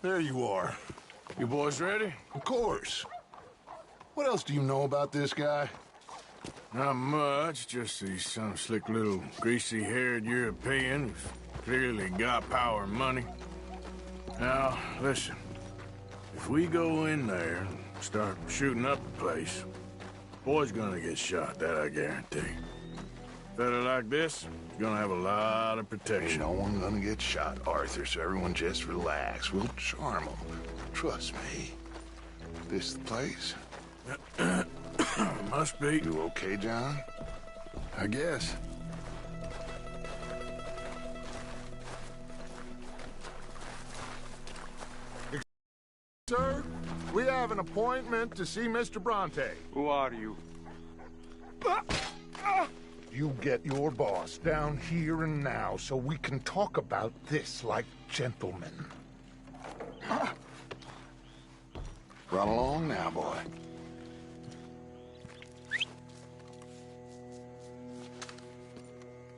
There you are. You boys ready? Of course. What else do you know about this guy? Not much, just he's some slick little greasy-haired European who's clearly got power and money. Now, listen. If we go in there and start shooting up the place, boy's gonna get shot, that I guarantee. Fella like this is gonna have a lot of protection. Ain't no one gonna get shot, Arthur, so everyone just relax. We'll charm them. Trust me. This the place? Must be. You okay, John? I guess. Sir, we have an appointment to see Mr. Bronte. Who are you? You get your boss down here and now so we can talk about this like gentlemen. Run along now, boy.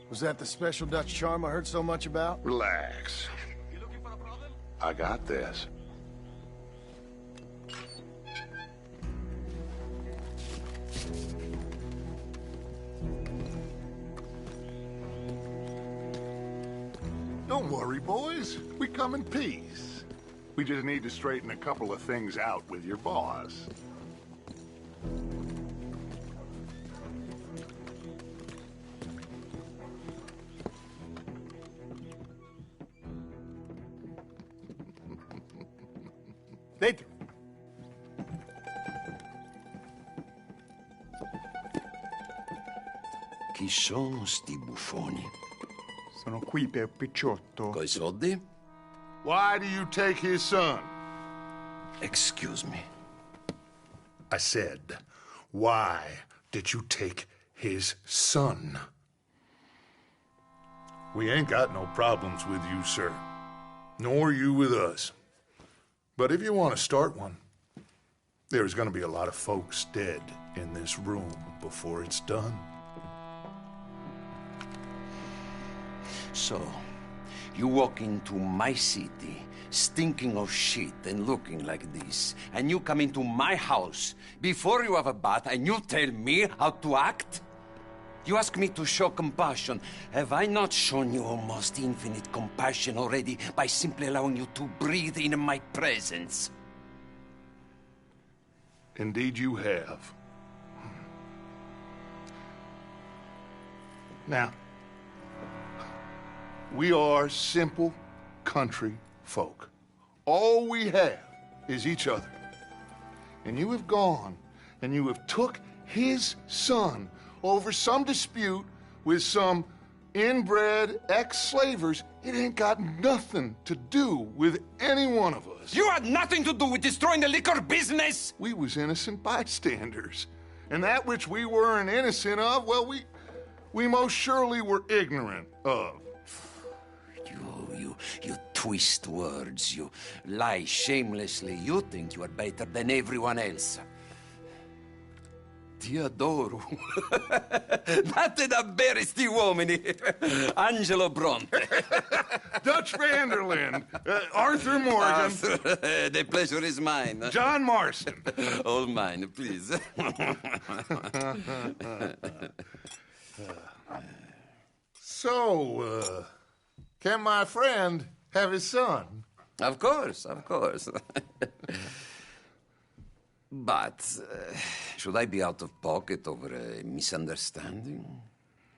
Was that the special Dutch charm I heard so much about? Relax. You looking for a problem? I got this. Don't worry, boys. We come in peace. We just need to straighten a couple of things out with your boss. Dentro. Chi sono sti buffoni? Sono qui per Picciotto. Coi soldi? Why do you take his son? Excuse me. I said, why did you take his son? We ain't got no problems with you, sir. Nor you with us. But if you want to start one, there's going to be a lot of folks dead in this room before it's done. So, you walk into my city, stinking of shit and looking like this, and you come into my house before you have a bath and you tell me how to act? You ask me to show compassion. Have I not shown you almost infinite compassion already by simply allowing you to breathe in my presence? Indeed you have. Now, we are simple country folk. All we have is each other. And you have gone and you have took his son over some dispute with some inbred ex-slavers. It ain't got nothing to do with any one of us. You had nothing to do with destroying the liquor business! We was innocent bystanders. And that which we weren't innocent of, well, we most surely were ignorant of. You twist words, you lie shamelessly, you think you are better than everyone else. Ti adoro. Date davvero sti uomini. Angelo Bronte. Dutch Vanderlyn. Arthur Morgan. The pleasure is mine. John Marston. All mine, please. So, can my friend have his son? Of course, of course. But, should I be out of pocket over a misunderstanding?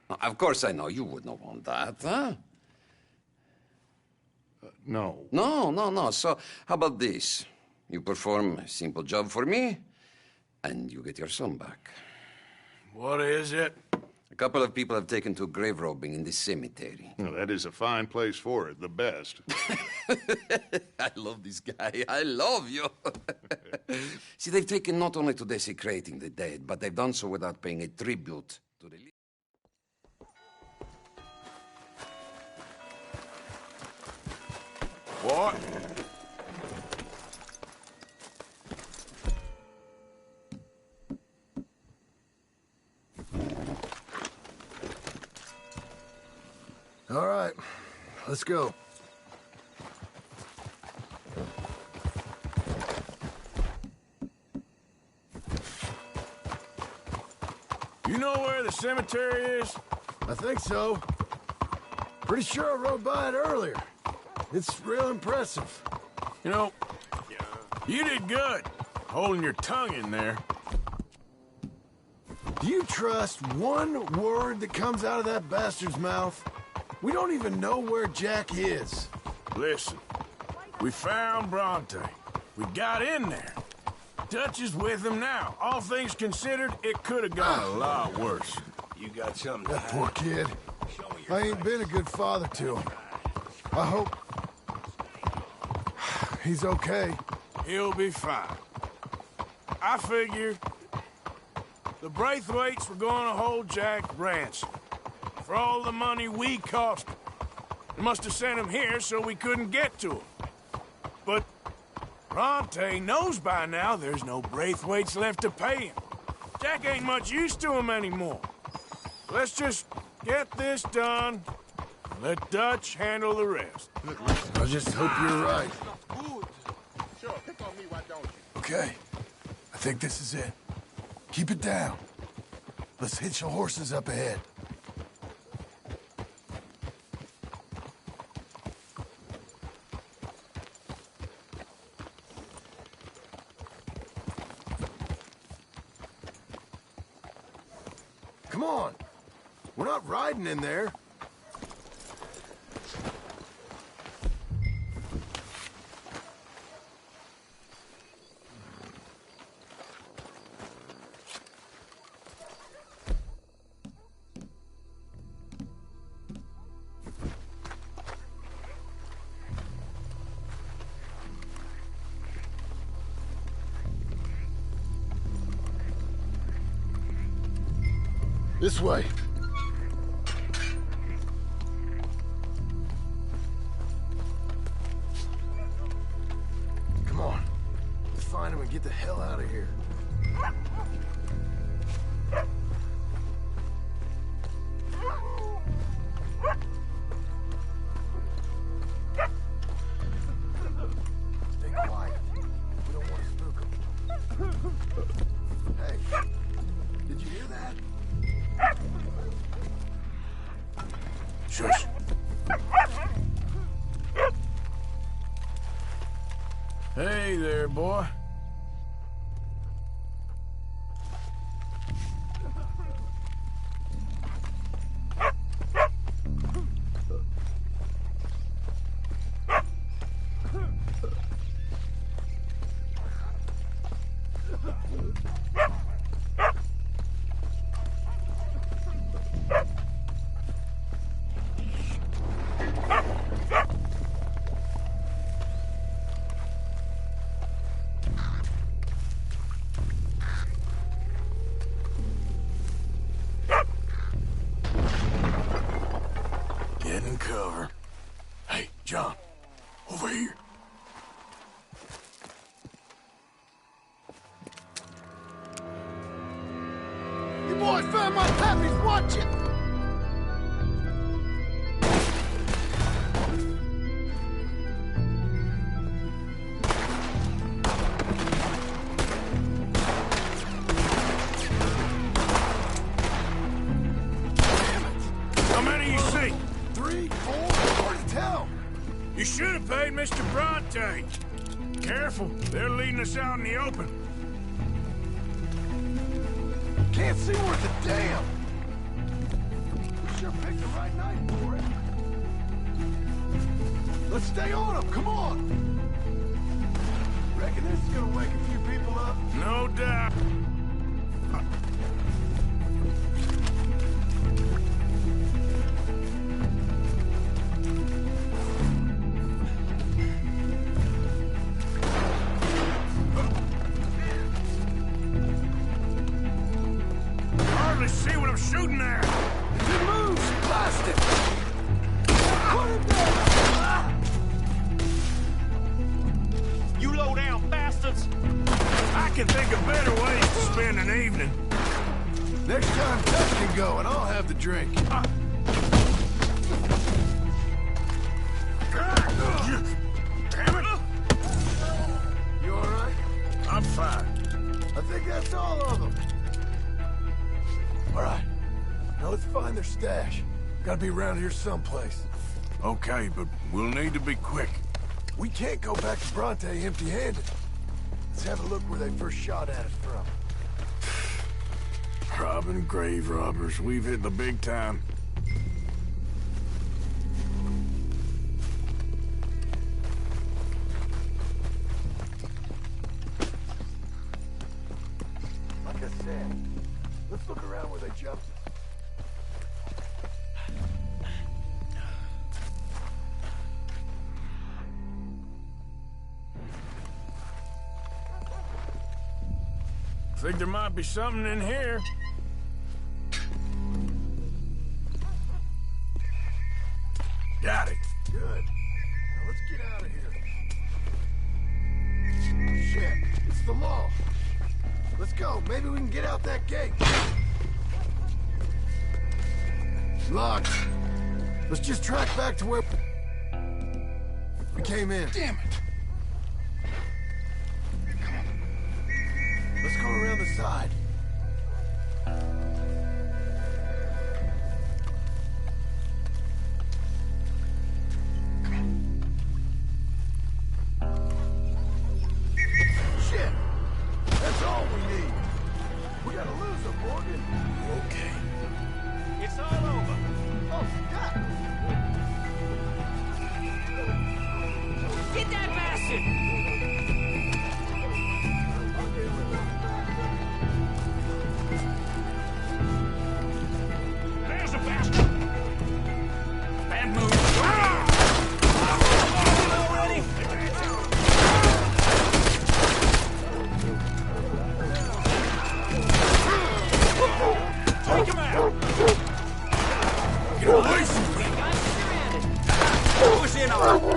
Of course I know you would not want that, huh? No. No. So, how about this? You perform a simple job for me, and you get your son back. What is it? A couple of people have taken to grave robbing in this cemetery. Well, that is a fine place for it, the best. I love this guy. I love you. See, they've taken not only to desecrating the dead, but they've done so without paying a tribute to the... What? All right. let's go. You know where the cemetery is? I think so. Pretty sure I rode by it earlier. It's real impressive. You know, you did good, holding your tongue in there. Do you trust one word that comes out of that bastard's mouth? We don't even know where Jack is. Listen, we found Bronte. We got in there. Dutch is with him now. All things considered, it could have gone a lot worse. You got something That poor kid. I ain't been a good father to him. I hope... he's okay. He'll be fine. I figured the Braithwaites were going to hold Jack ransom for all the money we cost him. They must have sent him here so we couldn't get to him. But Bronte knows by now there's no Braithwaites left to pay him. Jack ain't much use to him anymore. Let's just get this done and let Dutch handle the rest. I just hope you're right. Sure, pick on me, why don't you? Okay. I think this is it. Keep it down. Let's hitch the horses up ahead. Come on. We're not riding in there. This way. Come on. Let's find him and get the hell out of here. Stay quiet. We don't want to spook him. Hey, did you hear that? Shush. Hey there, boy. Get in cover. Hey, John, over here. You boys found my puppies, watching. How many you see? 3, 4, hard to tell. You should have paid Mr. Bronte. Careful, they're leading us out in the open. Can't see worth a damn. We sure picked the right night for it. Let's stay on them, come on. Reckon this is gonna wake a few people up? No doubt. Hardly see what I'm shooting at. If it moves, blast it. Put him down. You low down bastards! I can think of better ways to spend an evening. Next time, Tuck can go, and I'll have the drink. Gotta be around here someplace. Okay, but we'll need to be quick. We can't go back to Bronte empty-handed. Let's have a look where they first shot at us from. Robbing grave robbers. We've hit the big time. Like I said, let's look around where they jumped. Think there might be something in here. Got it. Good. Now let's get out of here. Shit, it's the law. Let's go. Maybe we can get out that gate. Locked. Let's just track back to where we came in. Damn it. Let's go around the side. Shit! That's all we need. We gotta lose them, Morgan. Okay. It's all over. Oh, God! Get that bastard! There's a bastard! Bad move. Already? Take him out! Get away from me! Push in on him!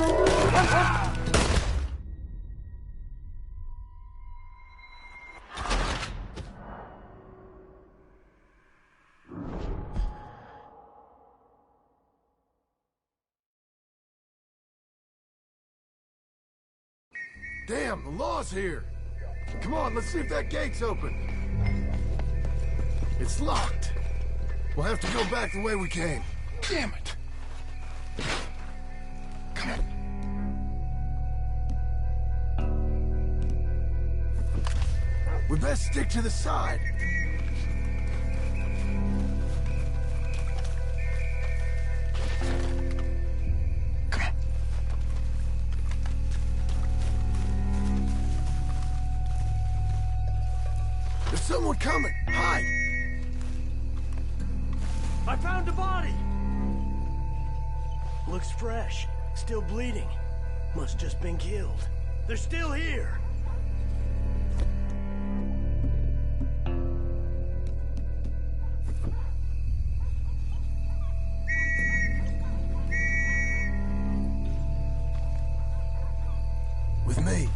Damn, the law's here. Come on, let's see if that gate's open. It's locked. We'll have to go back the way we came. Damn it. Come on. We best stick to the side. There's someone coming. Hide. I found a body! Looks fresh. Still bleeding. Must just been killed. They're still here! With me.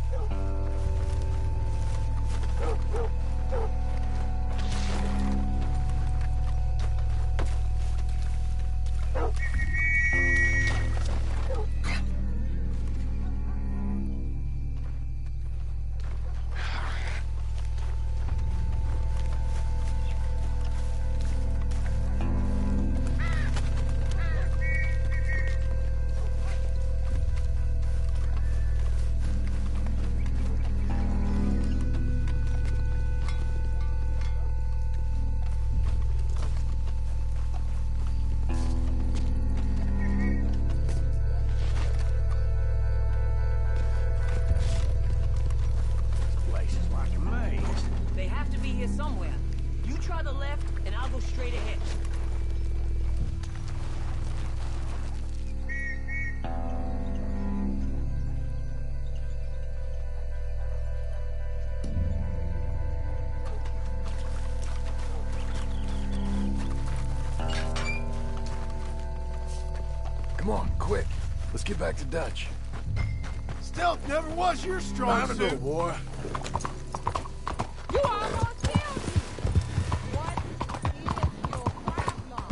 Place is like a maze. They have to be here somewhere. You try the left, and I'll go straight ahead. Come on, quick. Let's get back to Dutch. Stealth never was your strong Time to go, suit. boy. You almost killed me! What is your problem?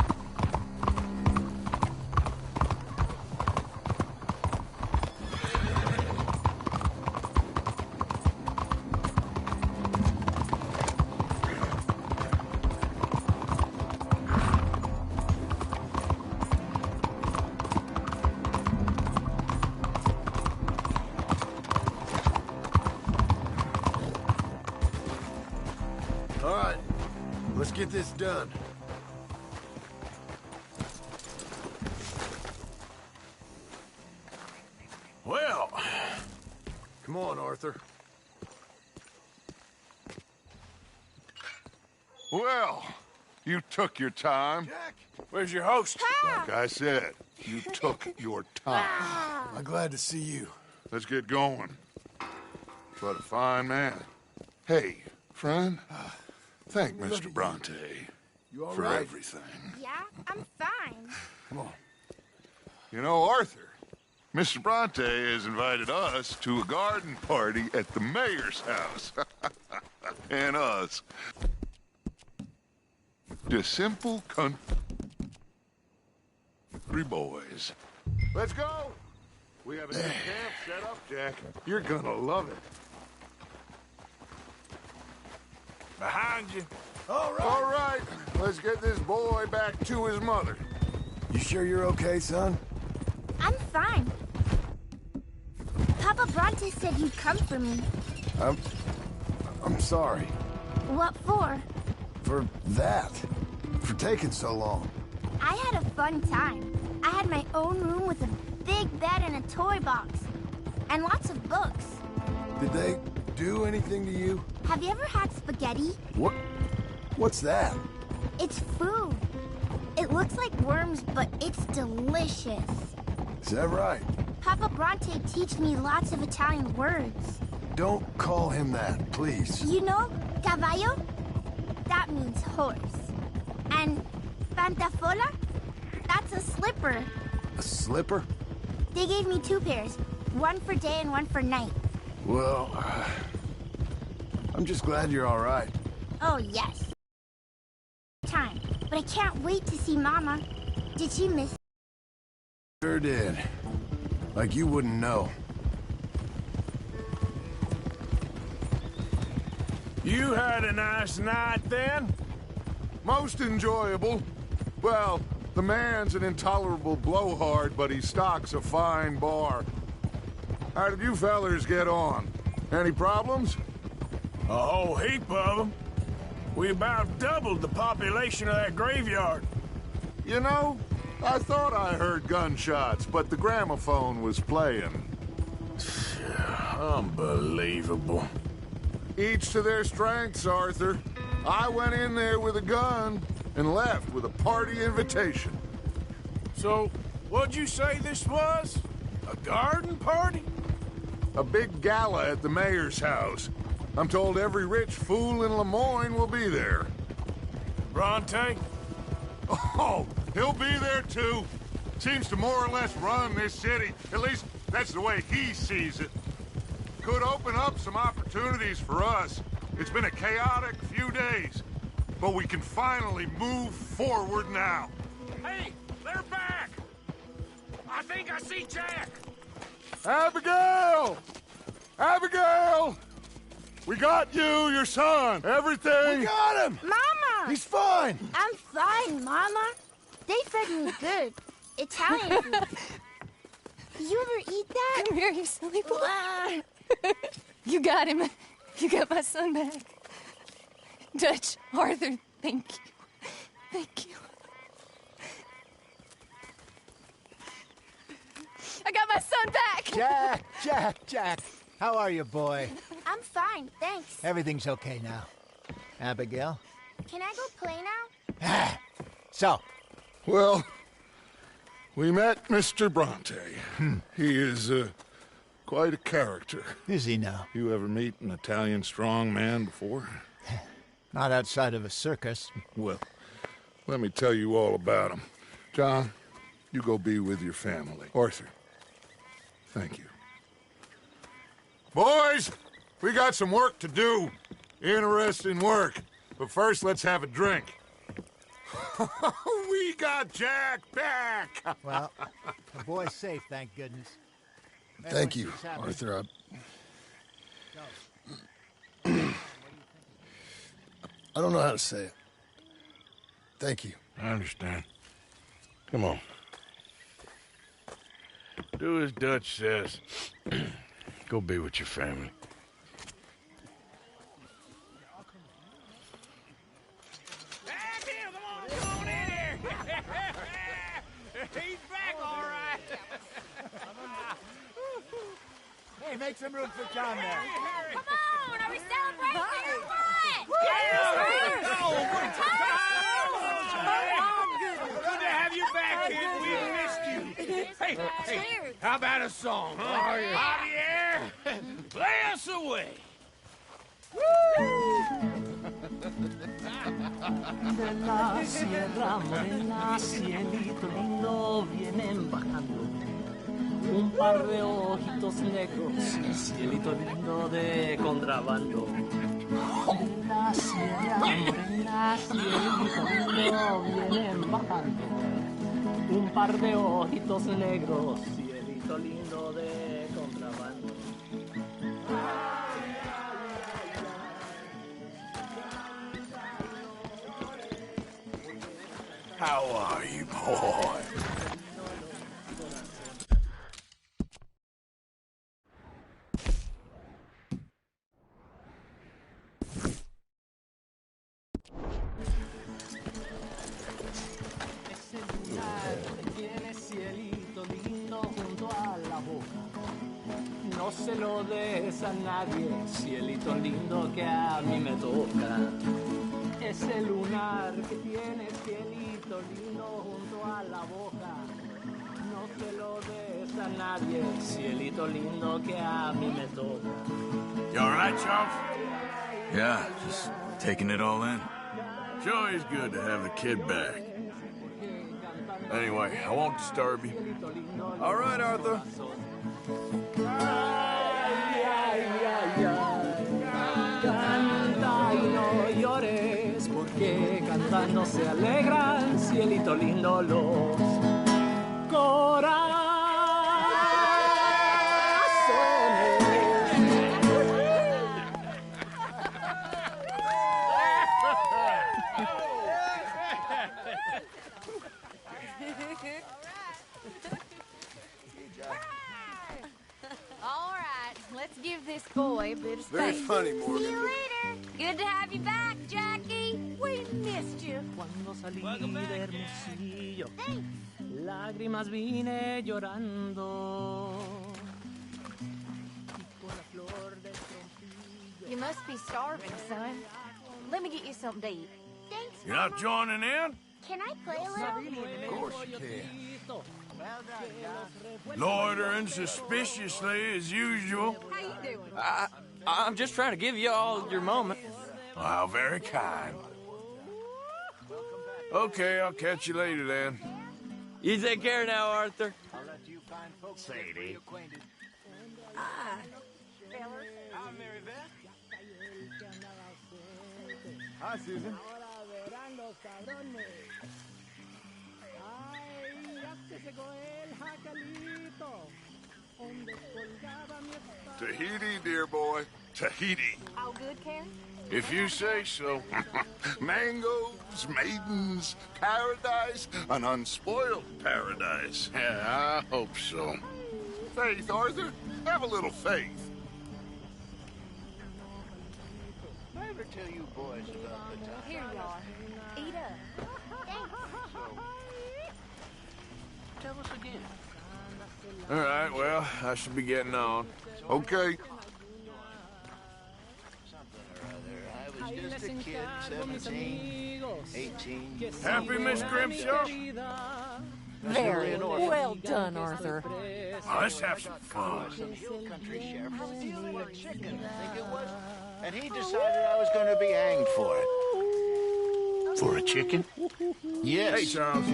get this done. Well, Come on, Arthur. Well, you took your time. Jack! where's your host? Like I said, you took your time. I'm glad to see you. Let's get going. What a fine man. Hey, friend, thank Mr. Bronte You all for right? everything. Yeah, I'm fine. Come on. You know, Arthur, Mr. Bronte has invited us to a garden party at the mayor's house. And us. The simple country boys. Let's go! We have a new camp set up, Jack. You're gonna love it. Behind you. All right. All right, let's get this boy back to his mother. You sure you're okay, son? I'm fine. Papa Bronte said you'd come for me. I'm sorry. What for? For that. For taking so long. I had a fun time. I had my own room with a big bed and a toy box. And lots of books. Did they do anything to you? Have you ever had spaghetti? What? What's that? It's food. It looks like worms, but it's delicious. Is that right? Papa Bronte teach me lots of Italian words. Don't call him that, please. You know, caballo? That means horse. And pantafola? That's a slipper. A slipper? They gave me 2 pairs. One for day and one for night. Well, I'm just glad you're all right. Oh, yes. Time. But I can't wait to see Mama. Did she miss? Sure did. Like you wouldn't know. You had a nice night then? Most enjoyable. Well, the man's an intolerable blowhard, but he stocks a fine bar. How did you fellers get on? Any problems? A whole heap of them. We about doubled the population of that graveyard. You know, I thought I heard gunshots, but the gramophone was playing. Unbelievable. Each to their strengths, Arthur. I went in there with a gun and left with a party invitation. So, what'd you say this was? A garden party? A big gala at the mayor's house. I'm told every rich fool in Lemoyne will be there. Bronte? Oh, he'll be there too. Seems to more or less run this city. At least that's the way he sees it. Could open up some opportunities for us. It's been a chaotic few days, but we can finally move forward now. Hey, they're back! I think I see Jack! Abigail! Abigail! We got you, your son, everything. We got him! Mama! He's fine! I'm fine, Mama. They fed me good. Italian food. Did you ever eat that? Come here, you silly boy. You got him. You got my son back. Dutch, Arthur, thank you. Thank you. I got my son back! Jack. How are you, boy? I'm fine, thanks. Everything's okay now. Abigail? Can I go play now? So, Well, we met Mr. Bronte. He is quite a character. is he now? You ever meet an Italian strong man before? Not outside of a circus. Well, let me tell you all about him. John, you go be with your family. Arthur, thank you. Boys, we got some work to do. Interesting work. But first, let's have a drink. We got Jack back! Well, the boy's safe, thank goodness. Thank you, Everyone seems happy. Arthur. I don't know how to say it. Thank you. I understand. Come on. Do as Dutch says. Go be with your family. make some room for John there. Come on, are we celebrating or what? Good to have you back, kid. We missed you. Hey, how about a song, huh? Javier, play us away. De la sierra morena, cielito lindo, vienen bajando un par de ojitos negros, cielito lindo de contrabando. De la sierra morena, cielito lindo, vienen bajando un par de ojitos negros, cielito lindo de contrabando. How are you, boy? Ese lunar tiene cielito lindo junto a la boca. No se lo des a nadie, cielito lindo que a mí me toca. Ese lunar que tiene cielito lindo junto a la boca. No se lo des a nadie, cielito lindo que a mí me toca. You all right, Charles? Yeah, just taking it all in. Sure is good to have the kid back. Anyway, I won't disturb you. All right, Arthur. Canta y no llores, porque cantando se alegran, cielito lindo, los corazones. All right, let's give this boy a bit of space. Very funny, Morgan. See you later. Good to have you back, Jackie. We missed you. Cuando salí de Hermosillo, lágrimas vine llorando. Y con la flor del trompillo. You must be starving, son. Let me get you something to eat. Thanks, You're not joining in? Can I play a little? Of course you can. Loitering suspiciously as usual. How you doing? I'm just trying to give you all your moment. Wow, very kind. Okay, I'll catch you later then. You take care now, Arthur. I'll let you find folks Sadie. acquainted. Hi, Mary Beth. Hi, Susan. Tahiti, dear boy. Tahiti. All good, Karen? If you say so. Mangoes, maidens, paradise, an unspoiled paradise. Yeah, I hope so. Faith, Arthur. Have a little faith. Did I ever tell you boys about the time? Here you are. Eat up. Tell us again. All right, well, I should be getting on. Okay. I was just a kid, 17, 18. Happy, Miss Grimshaw? Very well done, Arthur. Oh, let's have some fun. Some hill country sheriff was stealing a chicken, I think it was. And he decided I was going to be hanged for it. For a chicken? Yes. Hey, Charles.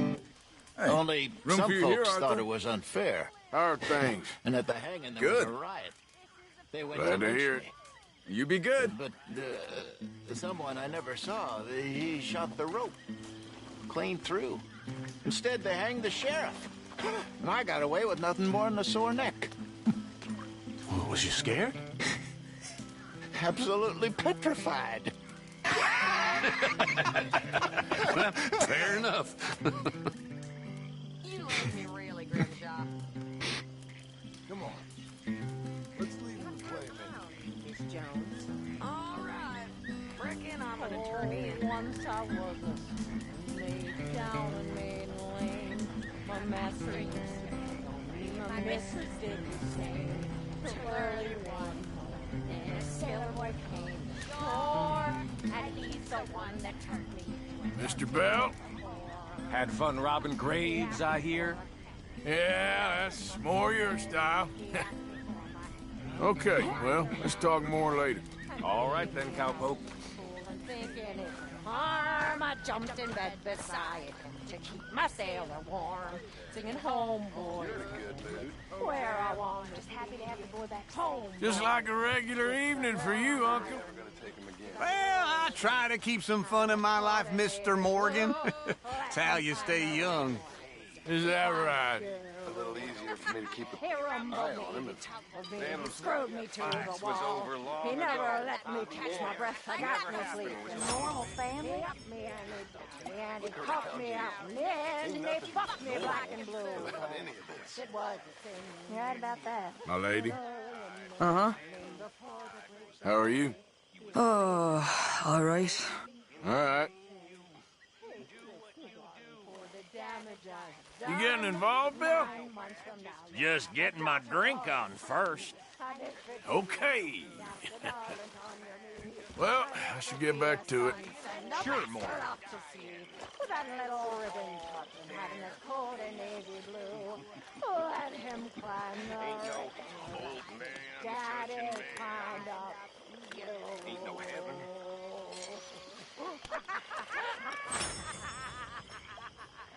Only room some for you here, folks thought Arthur? it was unfair. How are things? And at the hanging, there Good. was a riot. They went Glad to lynch hear it. me. You be good. But someone I never saw, he shot the rope clean through. Instead, they hanged the sheriff. And I got away with nothing more than a sore neck. Well, was you scared? Absolutely petrified. Well, fair enough. You love me really, Grimshaw. Come on. Let's leave him to play a minute. Miss Jones. All right. Reckon I'm gonna turn in. Once I was a laid down and made lame. My master used to hang on me. My mistress did the same. twirly one. And a sailor boy came ashore, and he's the one that turned me. Mr. Bell? Had fun robbing graves, I hear. Yeah, that's more your style. Okay, well, let's talk more later. All right then, Cowpoke. Thinking it harm, I jumped in bed beside him to keep my sailor warm, singing home, boy. Where I want, just happy to have the boy back home. Just like a regular evening for you, Uncle. Well, I try to keep some fun in my life, Mr. Morgan. It's how you stay young. Is that right? A little easier for me to keep He rumbled me, toppled me, screwed me to the wall. He never let me catch my breath. I got no sleep. A normal family. He upped me and he ditched me and he caught me out and then they fucked me black and blue. It was a thing. You're right about that. My lady? Uh-huh. How are you? Oh, all right. All right. You getting involved, Bill? Just getting my drink on first. Okay. Well, I should get back to it. Sure, more. With that little ribbon top and having a coat in navy blue. Let him climb the Daddy climbed up you. Ain't no heaven.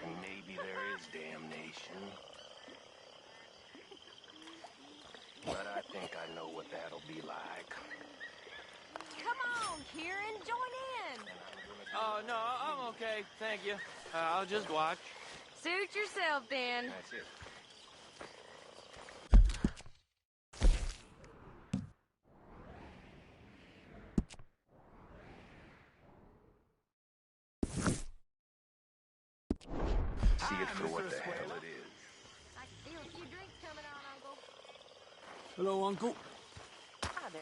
And maybe there is damnation. But I think I know what that'll be like. Come on, Kieran, join in. Oh, no, I'm okay. Thank you. I'll just watch. Suit yourself, then. That's it. See it for what the hell it is. I can feel a few drinks coming on, Uncle. Hello, Uncle. Hi there.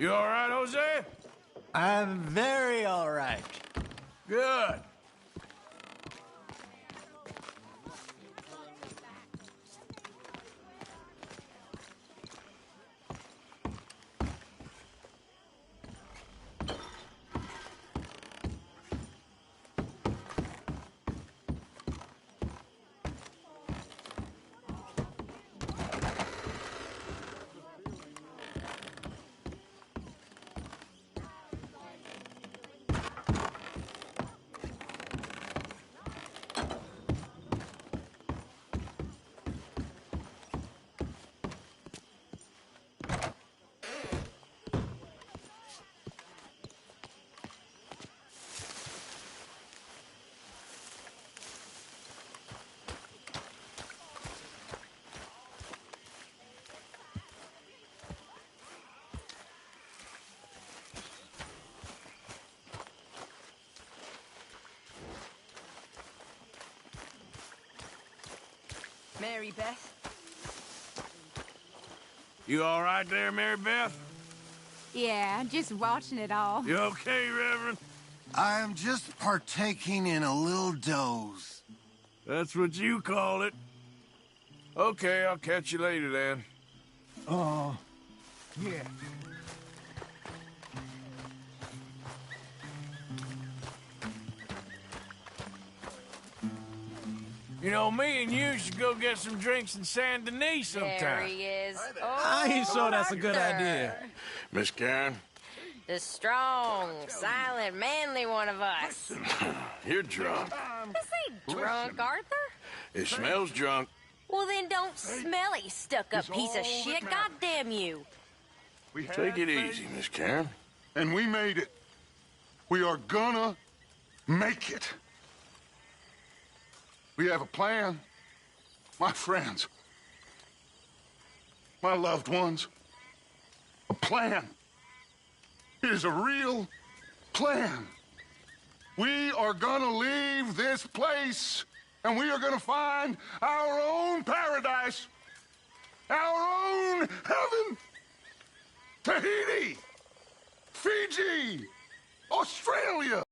You all right, Jose? I'm very all right. Good. Mary Beth? You all right there, Mary Beth? Yeah, just watching it all. You okay, Reverend? I am just partaking in a little doze. That's what you call it. Okay, I'll catch you later then. Yeah. You know, me and you should go get some drinks in Saint Denis sometime. There he is. I ain't sure that's a good idea. Miss Karen? The strong, silent, manly one of us. You're drunk. This ain't drunk, Arthur. It smells drunk. Well, then don't smell it, you stuck-up piece of shit. God damn you. Take it easy, Miss Karen. And we made it. We are gonna make it. We have a plan. My friends. My loved ones. A plan. It is a real plan. We are gonna leave this place, and we are gonna find our own paradise. Our own heaven. Tahiti. Fiji. Australia.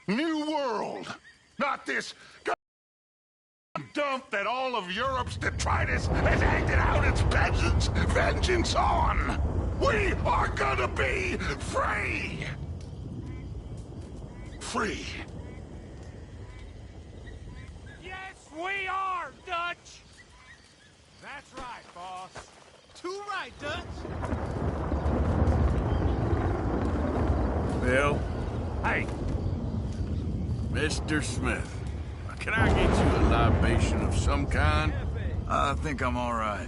New world. Not this dump that all of Europe's detritus has acted out its vengeance on. We are gonna be free. Free. Yes, we are, Dutch. That's right, boss. Too right, Dutch. Bill? Hey. Mr. Smith, can I get you a libation of some kind? I think I'm all right.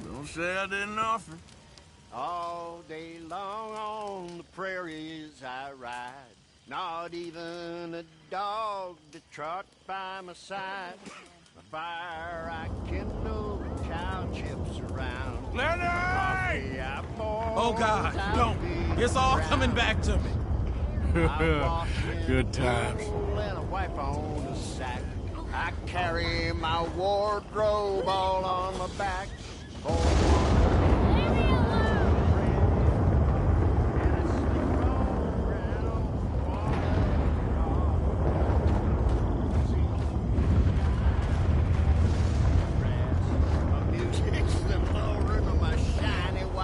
Don't say I didn't offer. All day long on the prairies I ride. Not even a dog to trot by my side. A fire I kindle, cow chips around. Lenny! Oh, God, don't. It's all coming back to me. Good times. And a wipe on the sack. I carry my wardrobe all on my back.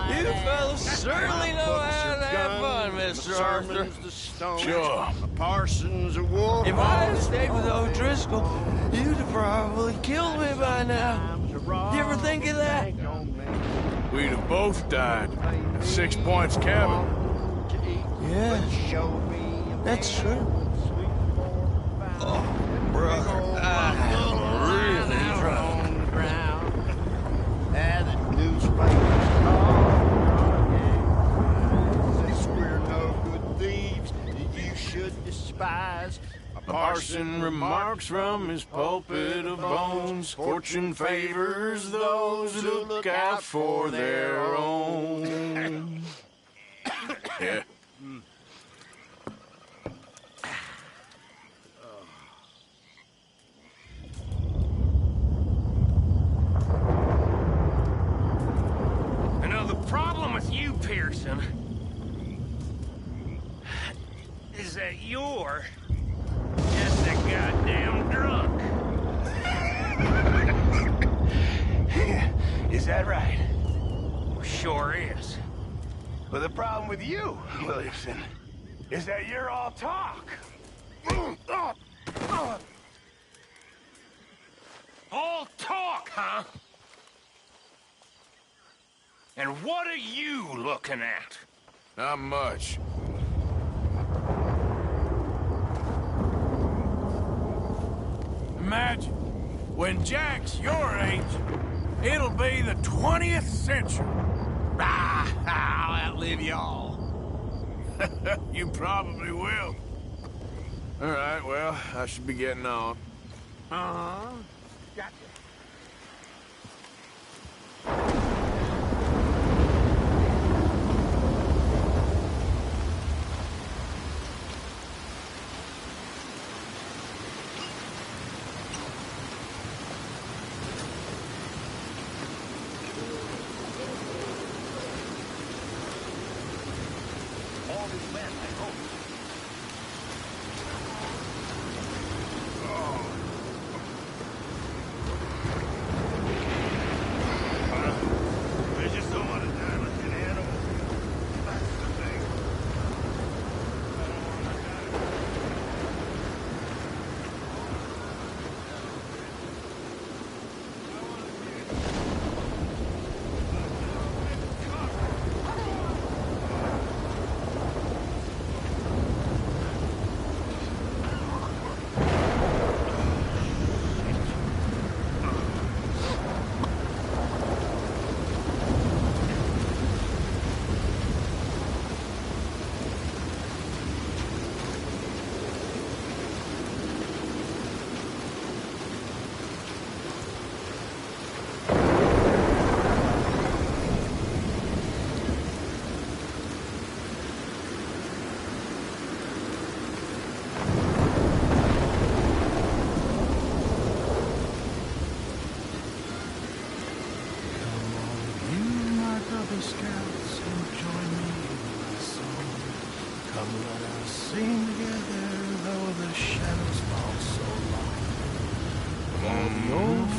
You fellas certainly know how to have fun, Mr. Arthur. Sure. Parsons a wolf. If I had stayed with O'Driscoll, you'd have probably killed me by now. You ever think of that? We'd have both died at 6 Points Cabin. Yeah, that's true. Oh, brother, I'm really drunk. And the newspapers since we're no good thieves, you should despise. A parson remarks from his pulpit of bones, fortune favors those who look out for their own. Yeah. The problem with you, Pearson, is that you're just a goddamn drunk. Is that right? Sure is. But the problem with you, Williamson, is that you're all talk. All talk, huh? And what are you looking at? Not much. Imagine, when Jack's your age, it'll be the 20th century. I'll outlive y'all. You probably will. All right, well, I should be getting on. Uh-huh. Gotcha.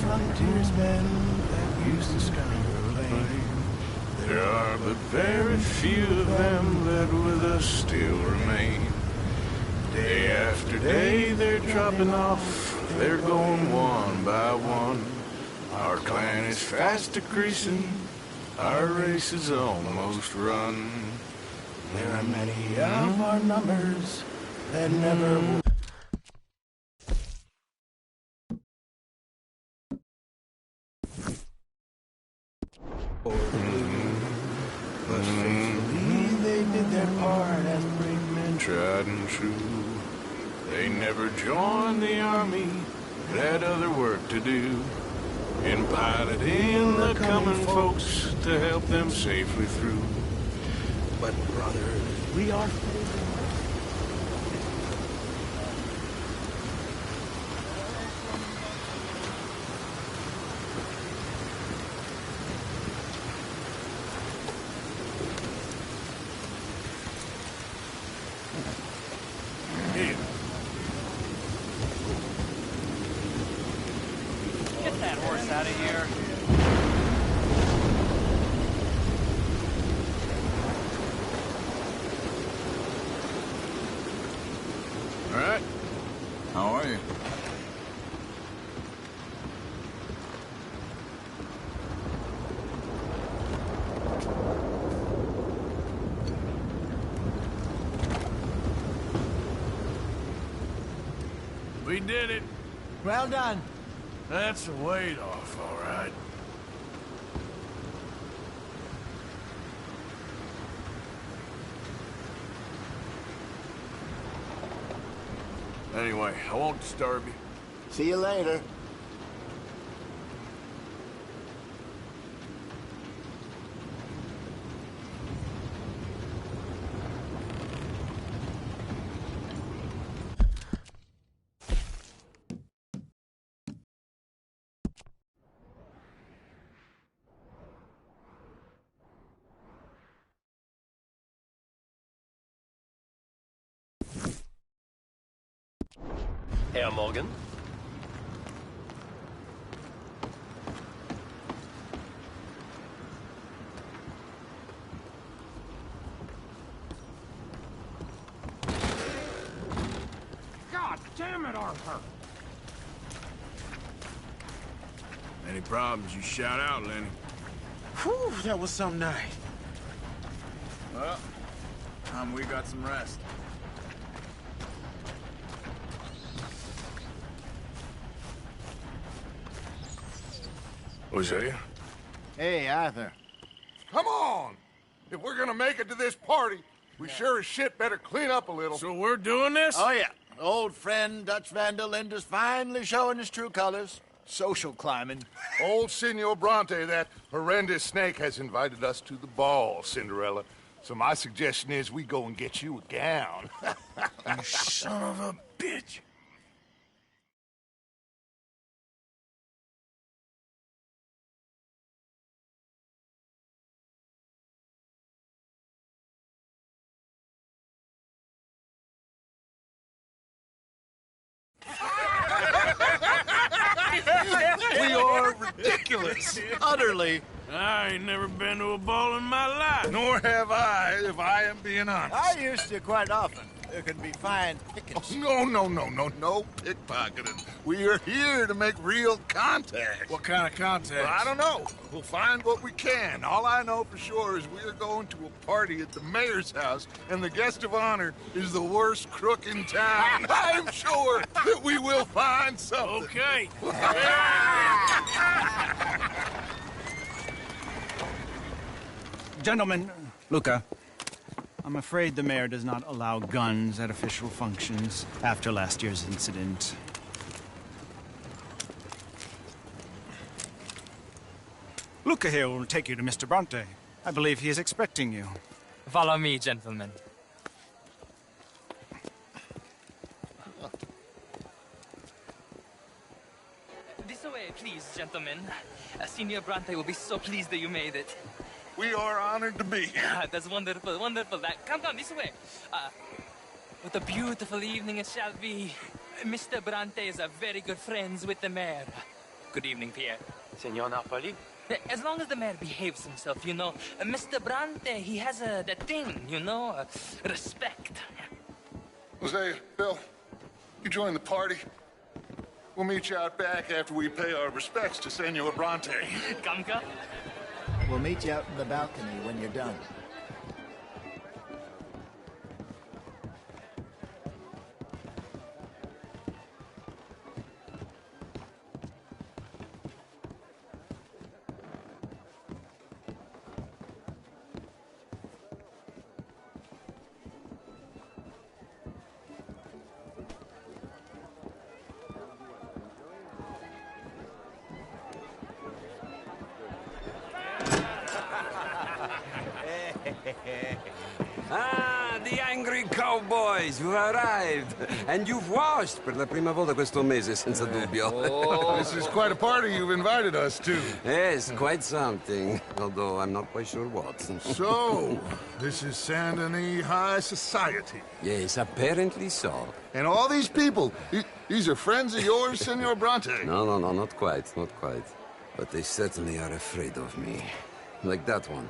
frontiersmen that used to scour the lane. There are but very few of them that with us still remain. Day after day they're dropping off, they're going one by one. Our clan is fast decreasing, our race is almost run. There are many of our numbers that never will. But faithfully they did their part as brave men tried and true. They never joined the army, but had other work to do. In piloting the coming folks to help them safely through. But brothers, we are Get that horse out of here. all right. How are you? We did it. Well done. That's a weight off, all right. Anyway, I won't disturb you. See you later. Herr Morgan? God damn it, Arthur! Any problems, you shout out, Lenny. Whew, that was some night. Well, we got some rest. Hosea? Hey, Arthur. Come on! If we're gonna make it to this party, we sure as shit better clean up a little. So we're doing this? Oh, yeah. Old friend Dutch Van der Linde is finally showing his true colors. Social climbing. Old Senor Bronte, that horrendous snake, has invited us to the ball, Cinderella. So my suggestion is we go and get you a gown. You son of a bitch. We are ridiculous. Utterly. I ain't never been to a ball in my life. Nor have I, if I am being honest. I used to quite often. There can be fine pickings. No pickpocketing. We are here to make real contact. What kind of contact? Well, I don't know. We'll find what we can. All I know for sure is we are going to a party at the mayor's house, and the guest of honor is the worst crook in town. I'm sure that we will find something. Okay. Gentlemen, Luca, I'm afraid the mayor does not allow guns at official functions after last year's incident. Luca here will take you to Mr. Bronte. I believe he is expecting you. Follow me, gentlemen. This way, please, gentlemen. Senor Bronte will be so pleased that you made it. We are honored to be here. That's wonderful, wonderful. Come this way. What a beautiful evening it shall be. Mr. Bronte is a very good friends with the mayor. Good evening, Pierre. Senor Napoli? As long as the mayor behaves himself, you know. Mr. Bronte, he has that thing, you know, respect. Hosea, Bill, you join the party. We'll meet you out back after we pay our respects to Senor Bronte. Come. We'll meet you out in the balcony when you're done. Ah, the angry cowboys, you've arrived. And you've washed per la prima volta questo mese, senza dubbio. This is quite a party you've invited us to. Yes, quite something. Although I'm not quite sure what. So, this is Saint Denis High Society. Yes, apparently so. And all these people, these are friends of yours, Senor Bronte? No, not quite, not quite. But they certainly are afraid of me. Like that one.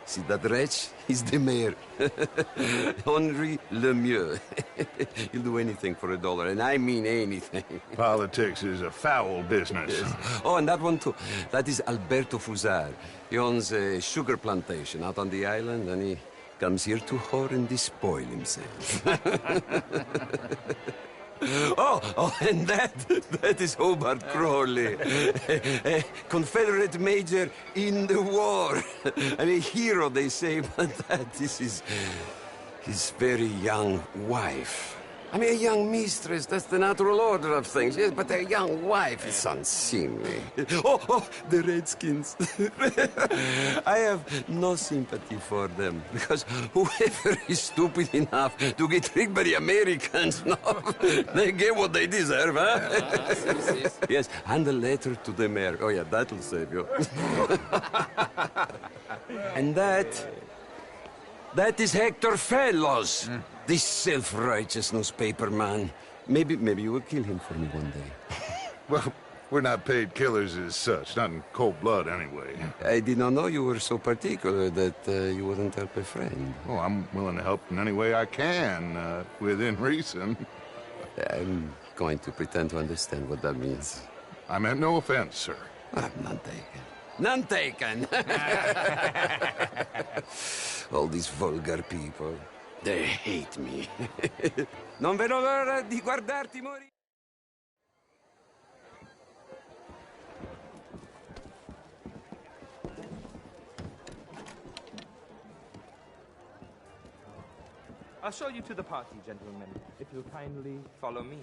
See that wretch? He's the mayor. Henri Lemieux. He'll do anything for $1, and I mean anything. Politics is a foul business. Yes. Oh, and that one too. That is Alberto Fusar. He owns a sugar plantation out on the island, and he comes here to whore and despoil himself. Oh, and that is Hobart Crawley, a Confederate major in the war. I mean, hero, they say, but that is his very young wife. I mean, a young mistress, that's the natural order of things, yes, but a young wife is unseemly. Oh, the Redskins. I have no sympathy for them, because whoever is stupid enough to get tricked by the Americans, no, they get what they deserve, huh? Yes, and a letter to the mayor. Oh, yeah, that'll save you. And that is Hector Fellows. This self-righteous newspaper man. Maybe you will kill him for me one day. Well, we're not paid killers as such, not in cold blood anyway. I did not know you were so particular that you wouldn't help a friend. Oh, I'm willing to help in any way I can, within reason. I'm going to pretend to understand what that means. I meant no offense, sir. None taken. None taken! All these vulgar people. They hate me. Non vedo l'ora di guardarti morire. I'll show you to the party, gentlemen, if you'll kindly follow me.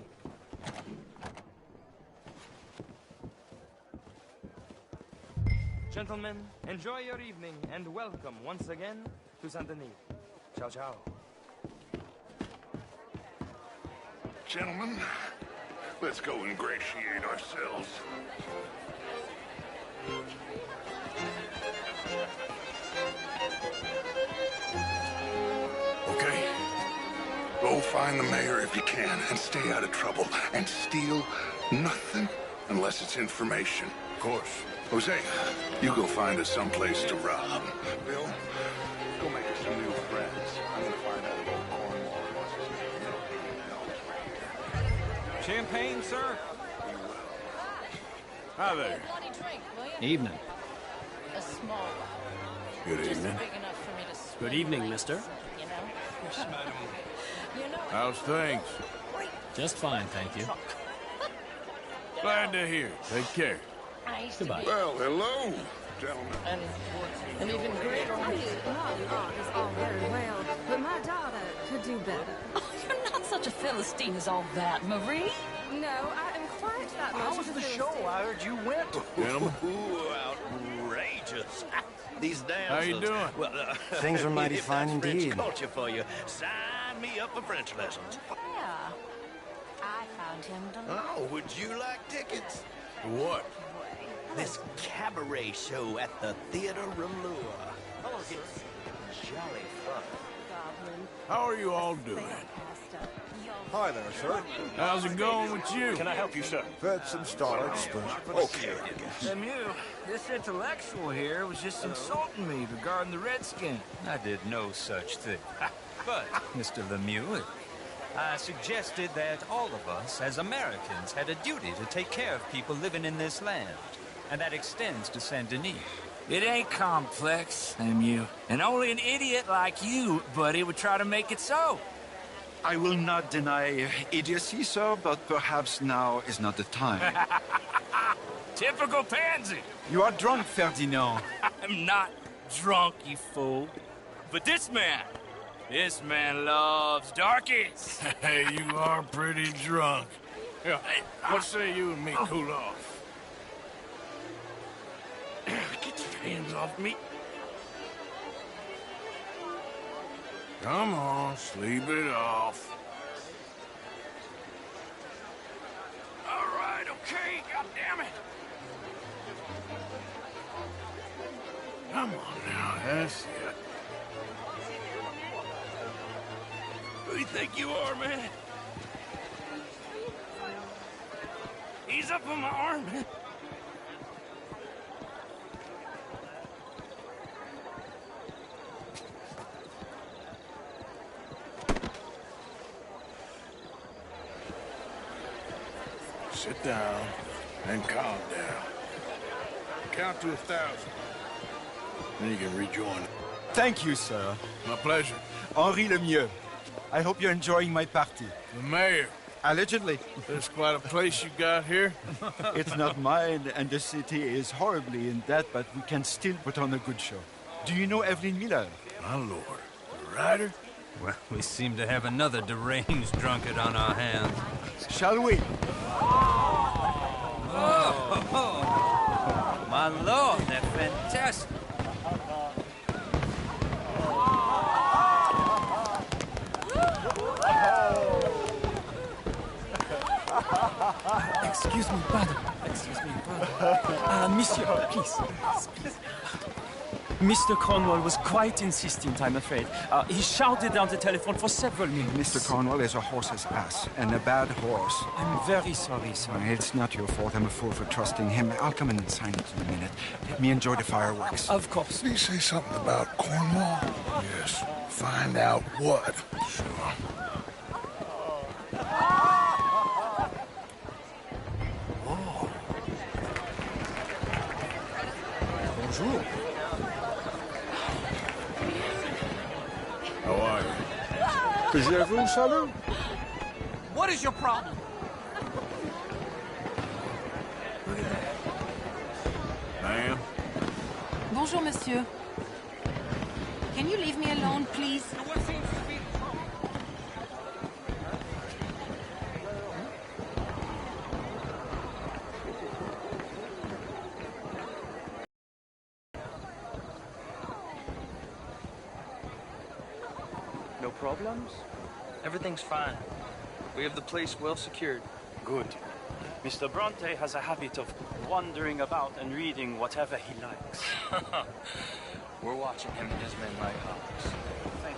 Gentlemen, enjoy your evening and welcome once again to Saint Denis. Ciao, ciao. Gentlemen, let's go ingratiate ourselves. Okay. Go find the mayor if you can and stay out of trouble. And steal nothing unless it's information. Of course. Hosea, you go find us someplace to rob. Bill, go make us some new friends. I'm gonna find out about Cornwall and what's his name. Champagne, sir? Hi there. Evening. A small one. Good evening. Big enough for me to Good evening, mister. you know? How's things? Just fine, thank you. Glad to hear. Take care. Goodbye. Well, hello, gentlemen. And even greater. Art is all very well, but my daughter could do better. Oh, you're not such a Philistine as all that, Marie. No, I am quite that much. How was the show? I heard you went. Gentlemen. Ooh, outrageous. These damn. How you doing? Well, Things are mighty if fine that's indeed. French culture for you. Sign me up for French lessons. Yeah. I found him delightful. Oh, would you like tickets? What? This cabaret show at the Theater Rallure. Oh, it's jolly fun. How are you all doing? Hi there, sir. How's it going with you? Can I help you, sir? Fed some starts, but okay, I guess. Lemieux, this intellectual here was just insulting me regarding the Redskin. I did no such thing. But, Mr. Lemieux, I suggested that all of us, as Americans, had a duty to take care of people living in this land. And that extends to Saint Denis. It ain't complex, Lemieux. And only an idiot like you, buddy, would try to make it so. I will not deny idiocy, sir, but perhaps now is not the time. Typical pansy. You are drunk, Ferdinand. I'm not drunk, you fool. But this man loves darkies. Hey, you are pretty drunk. Yeah, what say you and me cool off? Get your hands off me. Come on, sleep it off. All right, okay, goddammit. Come on now, that's it. Who do you think you are, man? Ease up on my arm, man. Sit down and calm down. Count to 1,000. Then you can rejoin. Thank you, sir. My pleasure. Henri Lemieux. I hope you're enjoying my party. The mayor. Allegedly. There's quite a place you got here. It's not mine, and the city is horribly in debt, but we can still put on a good show. Do you know Evelyn Miller? My lord. The writer? Well, we seem to have another deranged drunkard on our hands. Shall we? Oh, my lord, they're fantastic. Excuse me, pardon. Excuse me, pardon. Monsieur, please. Mr. Cornwall was quite insistent, I'm afraid. He shouted down the telephone for several minutes. Mr. Cornwall is a horse's ass, and a bad horse. I'm very sorry, sir. It's not your fault. I'm a fool for trusting him. I'll come in and sign it in a minute. Let me enjoy the fireworks. Of course. Did he say something about Cornwall? Yes. Find out what. Sure. Bonjour. How are you? Désirez-vous un salut? What is your problem? Ma'am? Bonjour, monsieur. Can you leave me alone, please? No problems? Everything's fine. We have the place well secured. Good. Mr. Bronte has a habit of wandering about and reading whatever he likes. We're watching him and his men like hawks. Thank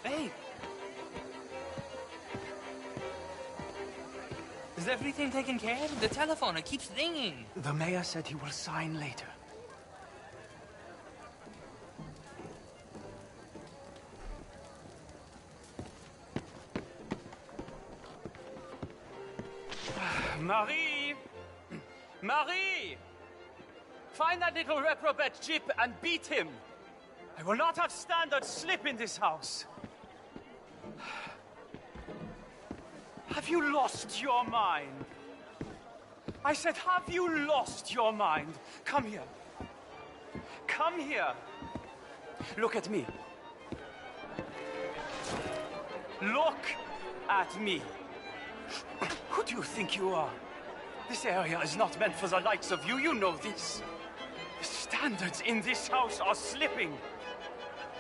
you. Hey! Is everything taken care of? The telephone, it keeps ringing. The mayor said he will sign later. Marie! Marie! Find that little reprobate Jip and beat him. I will not have standard slip in this house. Have you lost your mind? I said, have you lost your mind? Come here. Come here. Look at me. Look at me. Who do you think you are? This area is not meant for the likes of you. You know this. The standards in this house are slipping.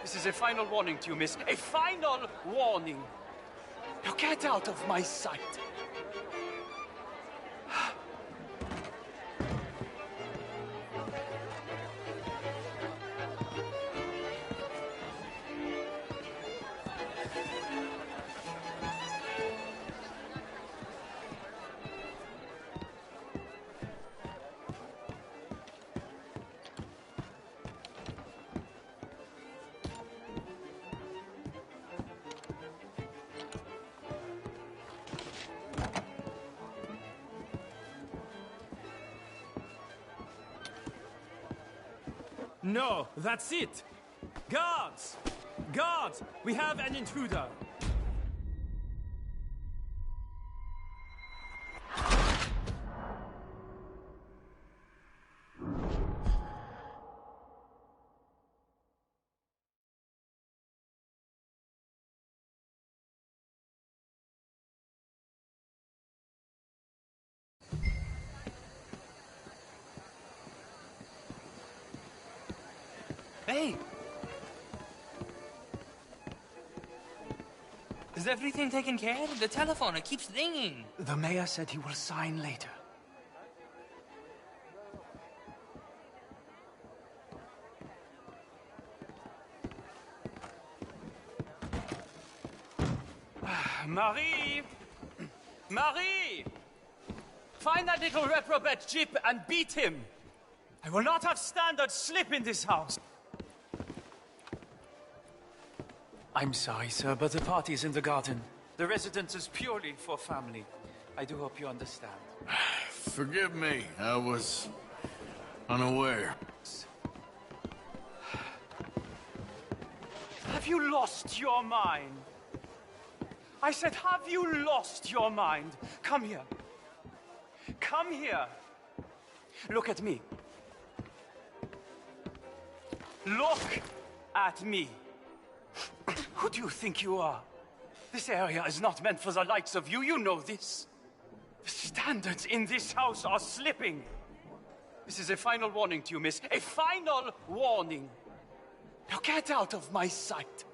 This is a final warning to you, miss. A final warning. Now get out of my sight. No, that's it! Guards! Guards! We have an intruder! Hey! Is everything taken care of? The telephone, it keeps ringing. The mayor said he will sign later. Marie! Marie! Find that little reprobate Jip and beat him! I will not have standard slip in this house! I'm sorry, sir, but the party is in the garden. The residence is purely for family. I do hope you understand. Forgive me, I was unaware. Have you lost your mind? I said, have you lost your mind? Come here. Come here. Look at me. Look at me. Who do you think you are? This area is not meant for the likes of you. You know this. The standards in this house are slipping. This is a final warning to you, miss. A final warning. Now get out of my sight.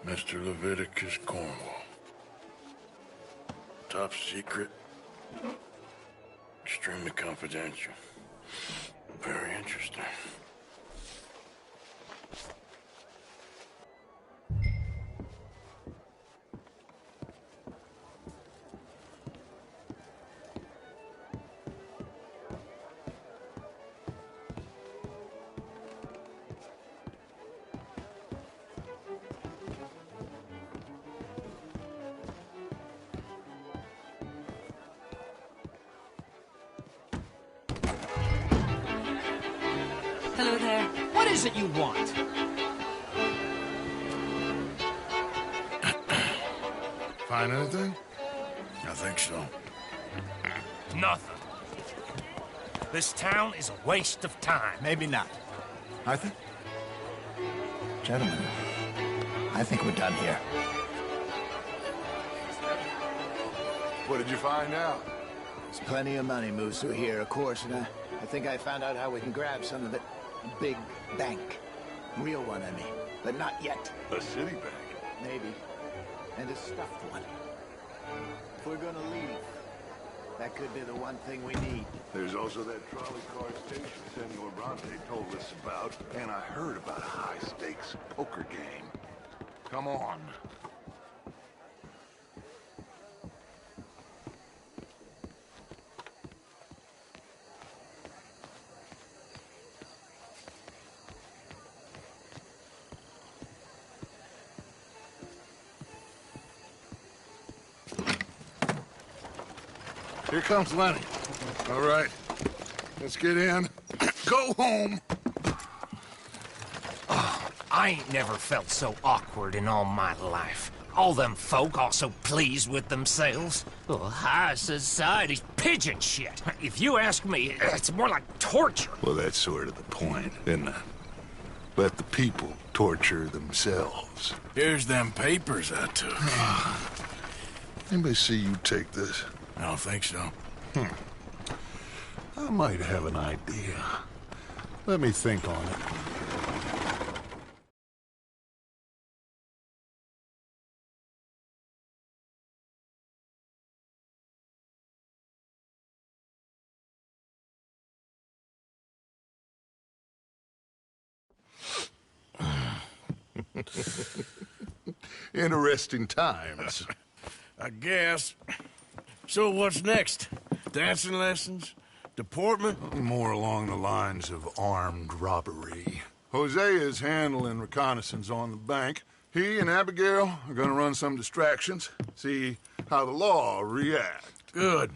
Mr. Leviticus Cornwall. Top secret. Extremely confidential. Very interesting. Hello there. What is it you want? Find anything? I think so. Nothing. This town is a waste of time. Maybe not. Arthur? Gentlemen, I think we're done here. What did you find out? There's plenty of money moves through here, of course, and I think I found out how we can grab some of it. A big bank. Real one, I mean. But not yet. A city bank? Maybe. And a stuffed one. If we're gonna leave, that could be the one thing we need. There's also that trolley car station Senor Bronte told us about, and I heard about a high-stakes poker game. Come on. Here comes Lenny. All right, let's get in. Go home. Oh, I ain't never felt so awkward in all my life. All them folk all so pleased with themselves. Oh, high society's pigeon shit. If you ask me, it's more like torture. Well, that's sort of the point, isn't it? Let the people torture themselves. Here's them papers I took. Anybody see you take this? I don't think so. I might have an idea. Let me think on it. Interesting times. I guess. So what's next? Dancing lessons? Deportment? More along the lines of armed robbery. Hosea is handling reconnaissance on the bank. He and Abigail are gonna run some distractions, see how the law react. Good.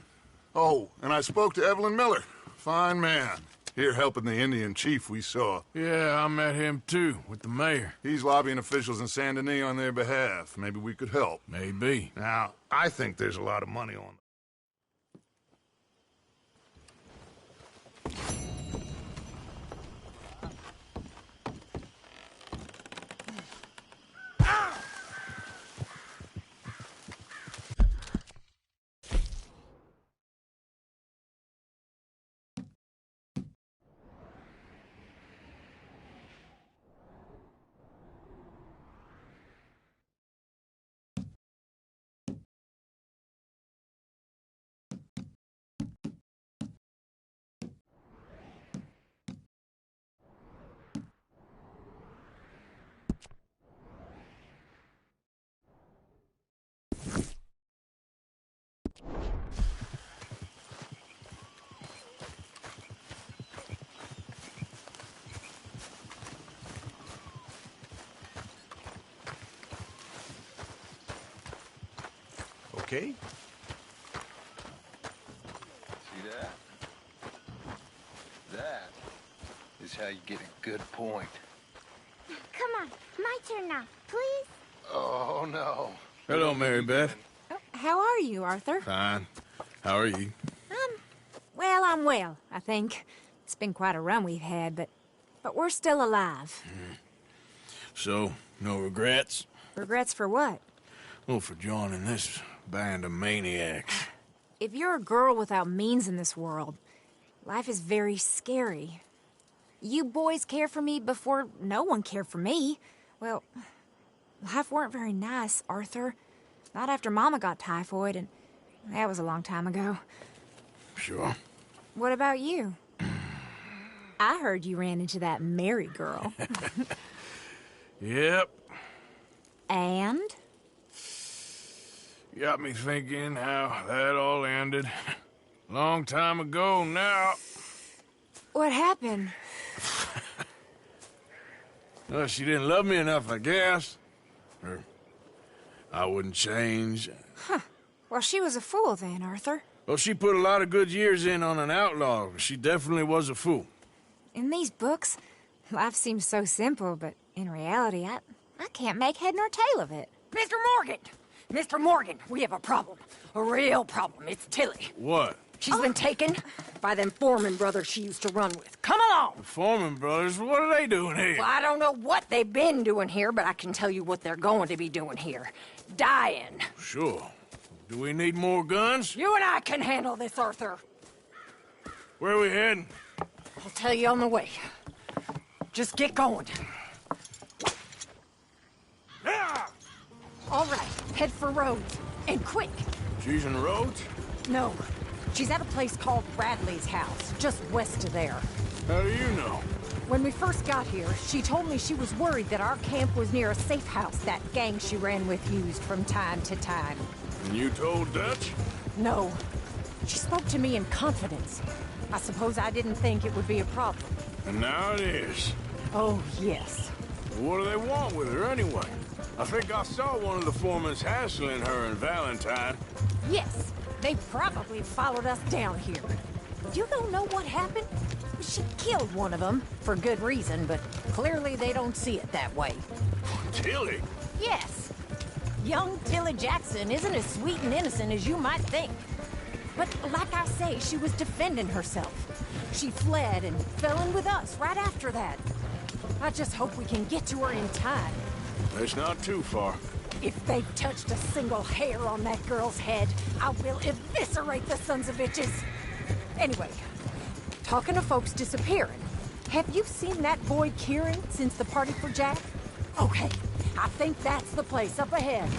Oh, and I spoke to Evelyn Miller. Fine man. Here helping the Indian chief we saw. Yeah, I met him too, with the mayor. He's lobbying officials in Saint Denis on their behalf. Maybe we could help. Maybe. Now, I think there's a lot of money on Okay? See that? That is how you get a good point. Come on, my turn now, please. Oh, no. Hello, Mary Beth. Oh, how are you, Arthur? Fine. How are you? Well, I'm well, I think. It's been quite a run we've had, but we're still alive. So, no regrets? Regrets for what? Well, for joining this band of maniacs. If you're a girl without means in this world, life is very scary. You boys cared for me before no one cared for me. Well, life weren't very nice, Arthur. Not after Mama got typhoid, and that was a long time ago. Sure. What about you? I heard you ran into that Mary girl. Yep. And? Got me thinking how that all ended. Long time ago now. What happened? Well, she didn't love me enough, I guess. Or I wouldn't change. Huh. Well, she was a fool then, Arthur. Well, she put a lot of good years in on an outlaw. She definitely was a fool. In these books, life seems so simple, but in reality, I can't make head nor tail of it. Mr. Morgan! Mr. Morgan, we have a problem. A real problem. It's Tilly. What? She's been taken by them Foreman brothers she used to run with. Come along! The Foreman brothers? What are they doing here? Well, I don't know what they've been doing here, but I can tell you what they're going to be doing here. Dying. Sure. Do we need more guns? You and I can handle this, Arthur. Where are we heading? I'll tell you on the way. Just get going. All right, head for Rhodes. And quick. She's in Rhodes? No. She's at a place called Bradley's house, just west of there. How do you know? When we first got here, she told me she was worried that our camp was near a safe house that gang she ran with used from time to time. And you told Dutch? No. She spoke to me in confidence. I suppose I didn't think it would be a problem. And now it is. Oh, yes. What do they want with her anyway? I think I saw one of the foremans hassling her and Valentine. Yes. They probably followed us down here. You don't know what happened? She killed one of them, for good reason, but clearly they don't see it that way. Tilly? Yes. Young Tilly Jackson isn't as sweet and innocent as you might think. But like I say, she was defending herself. She fled and fell in with us right after that. I just hope we can get to her in time. It's not too far. If they've touched a single hair on that girl's head, I will eviscerate the sons of bitches. Anyway, talking of folks disappearing, have you seen that boy Kieran since the party for Jack? Okay, I think that's the place up ahead.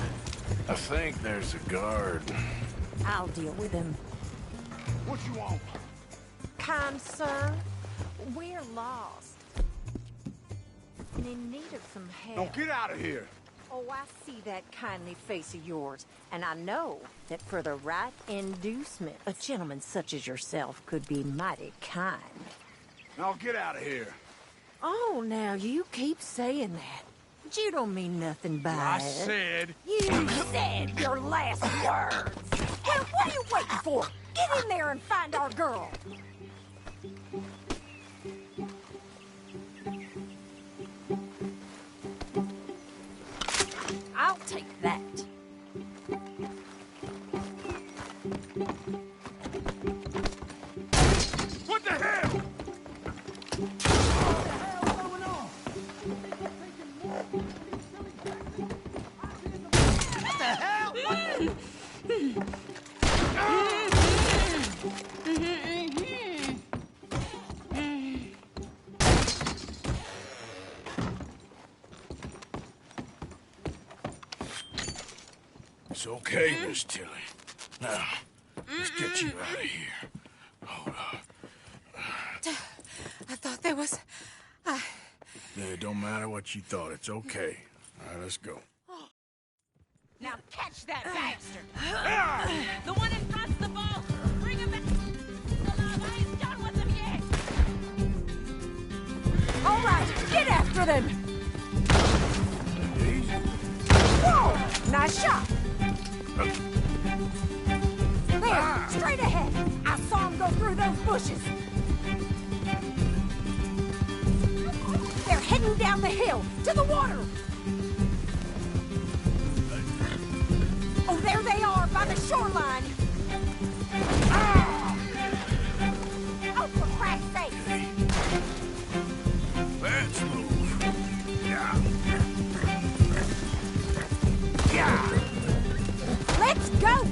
I think there's a guard. I'll deal with him. What you want? Kind sir, we're lost. And in need of some help. Now get out of here. Oh, I see that kindly face of yours, and I know that for the right inducement, a gentleman such as yourself could be mighty kind. Now get out of here. Oh, now you keep saying that. But you don't mean nothing by I it. said... You said your last words. Well, what are you waiting for? Get in there and find our girl. I'll take that. What the hell? What the hell? It's okay, Miss Tilly. Now, let's get you out of here. Hold on. I thought there was... Yeah, it don't matter what you thought. It's okay. All right, let's go. Now catch that bastard! The one in front's the ball! Bring him back! I ain't done with him yet! All right, get after them! Whoa! Nice shot! There, straight ahead! I saw him go through those bushes! They're heading down the hill, to the water! Oh, there they are, by the shoreline! Oh, for Christ's sake! Let's move. Yeah! Let's go!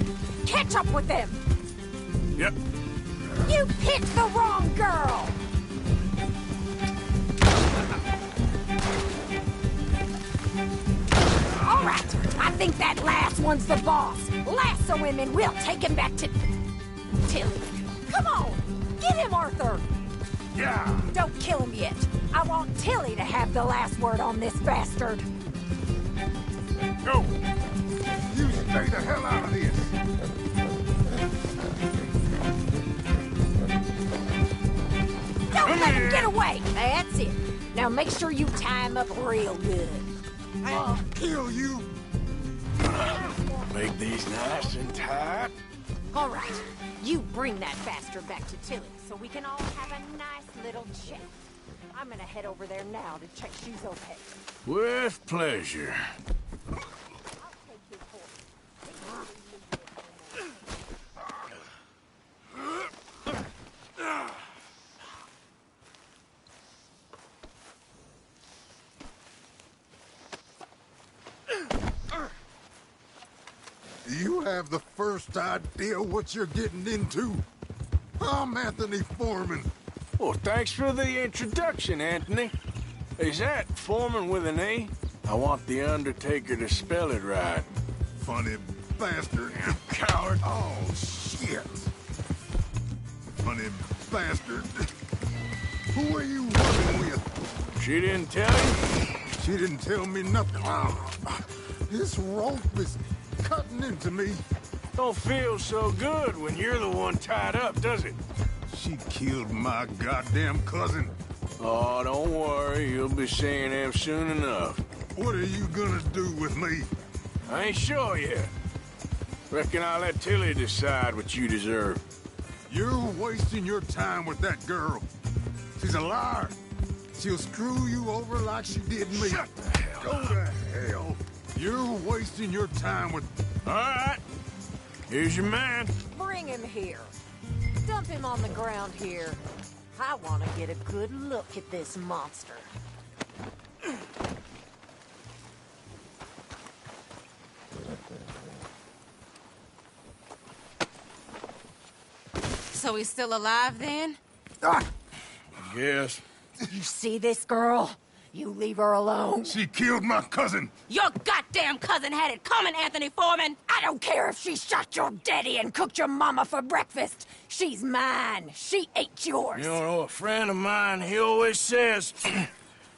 Catch up with them! Yep. You picked the wrong girl! All right, I think that last one's the boss. Lasso him and we'll take him back to... Tilly. Come on! Get him, Arthur! Yeah! Don't kill him yet. I want Tilly to have the last word on this bastard. Go! You stay the hell out of this! Don't let him get away! That's it. Now make sure you tie him up real good. I'll kill you! Make these nice and tight. All right, you bring that bastard back to Tilly so we can all have a nice little chat. I'm gonna head over there now to check she's okay. With pleasure. You have the first idea what you're getting into? I'm Anthony Foreman. Well, thanks for the introduction, Anthony. Is that Foreman with an A? I want the Undertaker to spell it right. Funny bastard. Coward. Oh, shit. Funny bastard. Who are you running with? She didn't tell you? She didn't tell me nothing. This rope is cutting into me. Don't feel so good when you're the one tied up, does it? She killed my goddamn cousin. Oh, don't worry. You'll be seeing him soon enough. What are you gonna do with me? I ain't sure yet. Reckon I'll let Tilly decide what you deserve. You're wasting your time with that girl. She's a liar. She'll screw you over like she did me. Shut the hell Go up. to hell. You're wasting your time with... All right. Here's your man. Bring him here. Dump him on the ground here. I want to get a good look at this monster. So he's still alive then? Yes. You see this girl? You leave her alone. She killed my cousin. Your goddamn cousin had it coming, Anthony Foreman! I don't care if she shot your daddy and cooked your mama for breakfast. She's mine. She ate yours. You know, a friend of mine, he always says,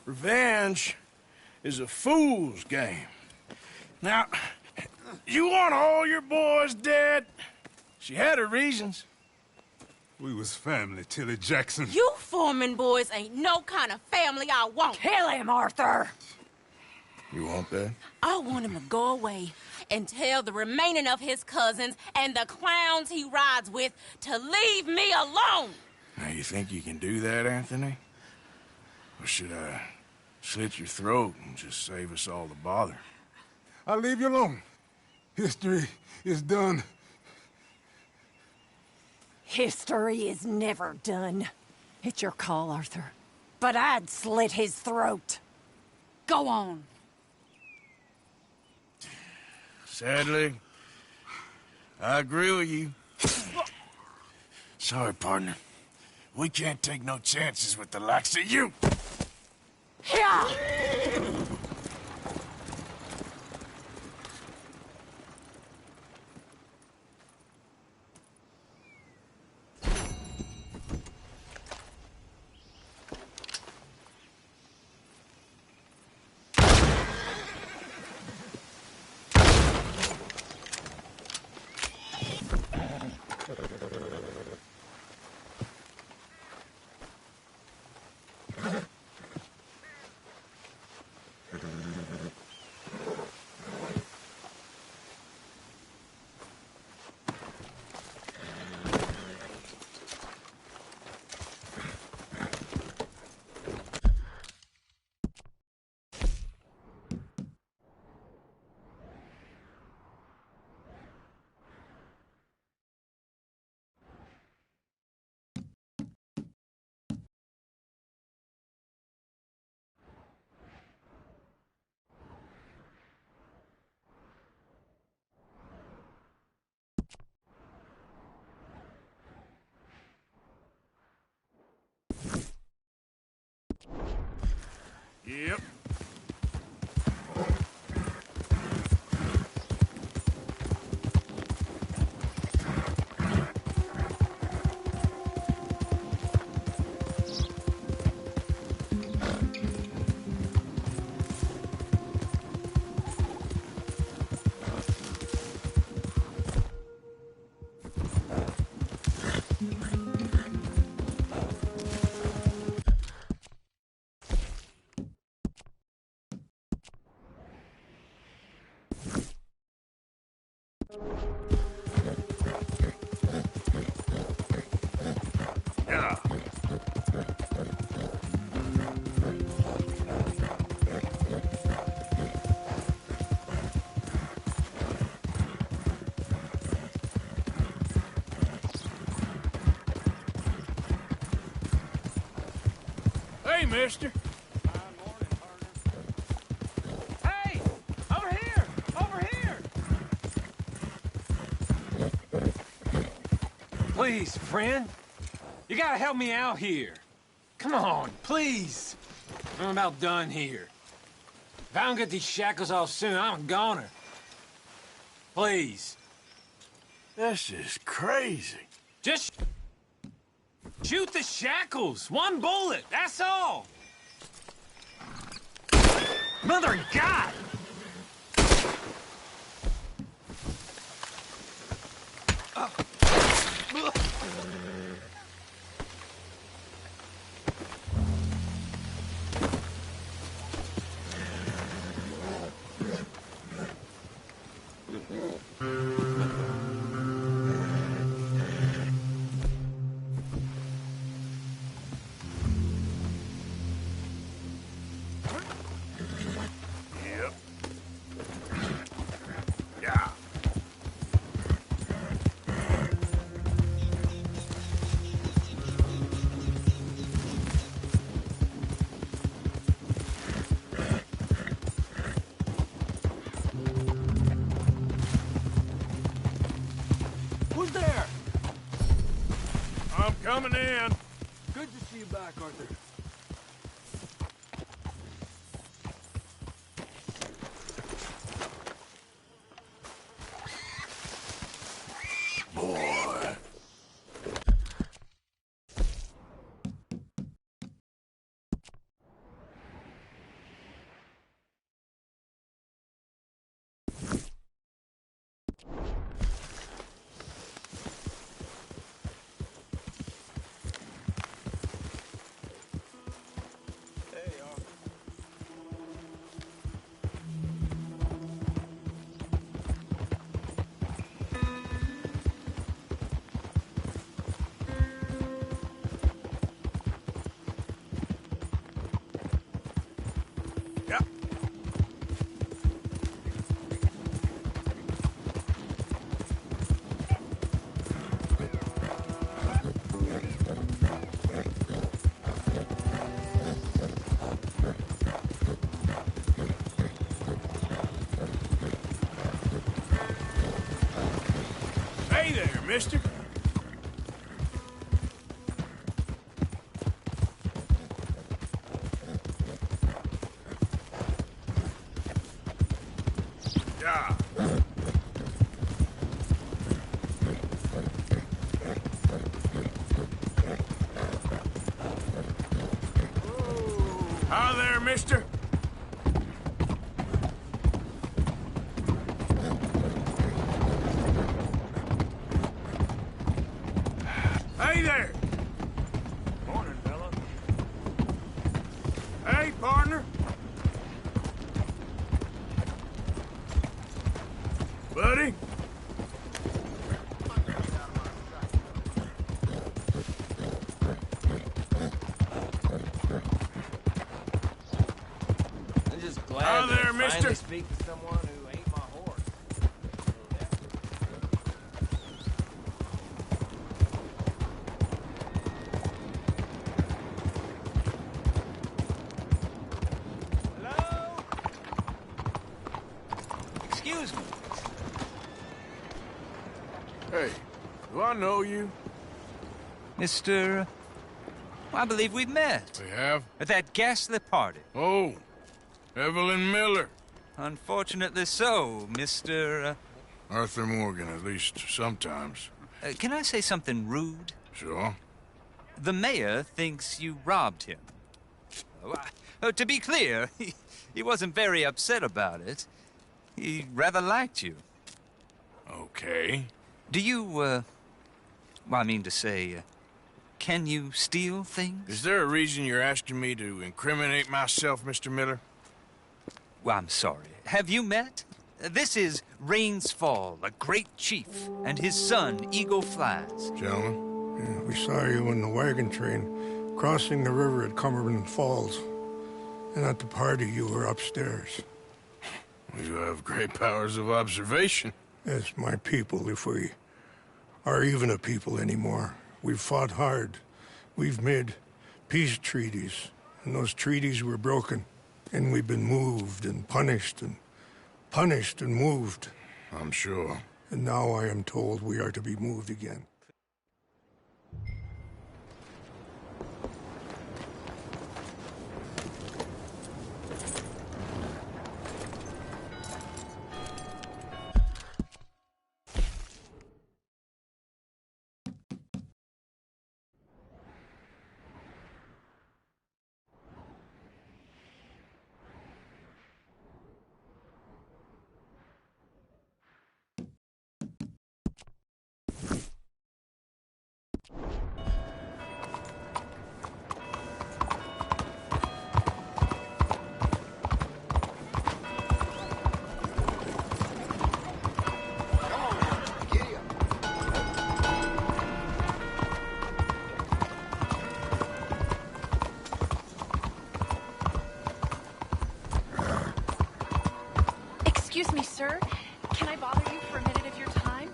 revenge is a fool's game. Now, you want all your boys dead? She had her reasons. We was family, Tilly Jackson. You Foreman boys ain't no kind of family I want. Kill him, Arthur! You want that? I want him to go away and tell the remaining of his cousins and the clowns he rides with to leave me alone. Now, you think you can do that, Anthony? Or should I slit your throat and just save us all the bother? I'll leave you alone. History is done. History is never done. It's your call, Arthur. But I'd slit his throat. Go on. Sadly, I agree with you. Sorry, partner. We can't take no chances with the likes of you. Yeah! Yep. Hey, mister. Hey! Over here! Over here! Please, friend. You gotta help me out here. Come on, please. I'm about done here. If I don't get these shackles off soon, I'm a goner. Please. This is crazy. Just shoot the shackles. One bullet, that's all. Mother of God! Who's there? I'm coming in. Good to see you back, Arthur. Boy. Hey there, mister. Yeah. Hi there, mister. Hey there! Morning, fella. Hey, partner. Buddy? I'm just glad Hi there, to mister. finally speak to someone who ain't my horse. Excuse me. Hey, do I know you? Mr. I believe we've met. We have? At that ghastly party. Oh, Evelyn Miller. Unfortunately so, Mr. Arthur Morgan, at least sometimes. Can I say something rude? Sure. The mayor thinks you robbed him. To be clear, he wasn't very upset about it. He rather liked you. Okay. Do you, well, I mean to say, can you steal things? Is there a reason you're asking me to incriminate myself, Mr. Miller? Well, I'm sorry. Have you met? This is Rains Fall, a great chief, and his son, Eagle Flies. Gentlemen? Yeah, we saw you in the wagon train crossing the river at Cumberland Falls. And at the party, you were upstairs. You have great powers of observation. Yes, my people, if we are even a people anymore. We've fought hard. We've made peace treaties, and those treaties were broken. And we've been moved and punished and moved. I'm sure. And now I am told we are to be moved again. Excuse me, sir. Can I bother you for a minute of your time?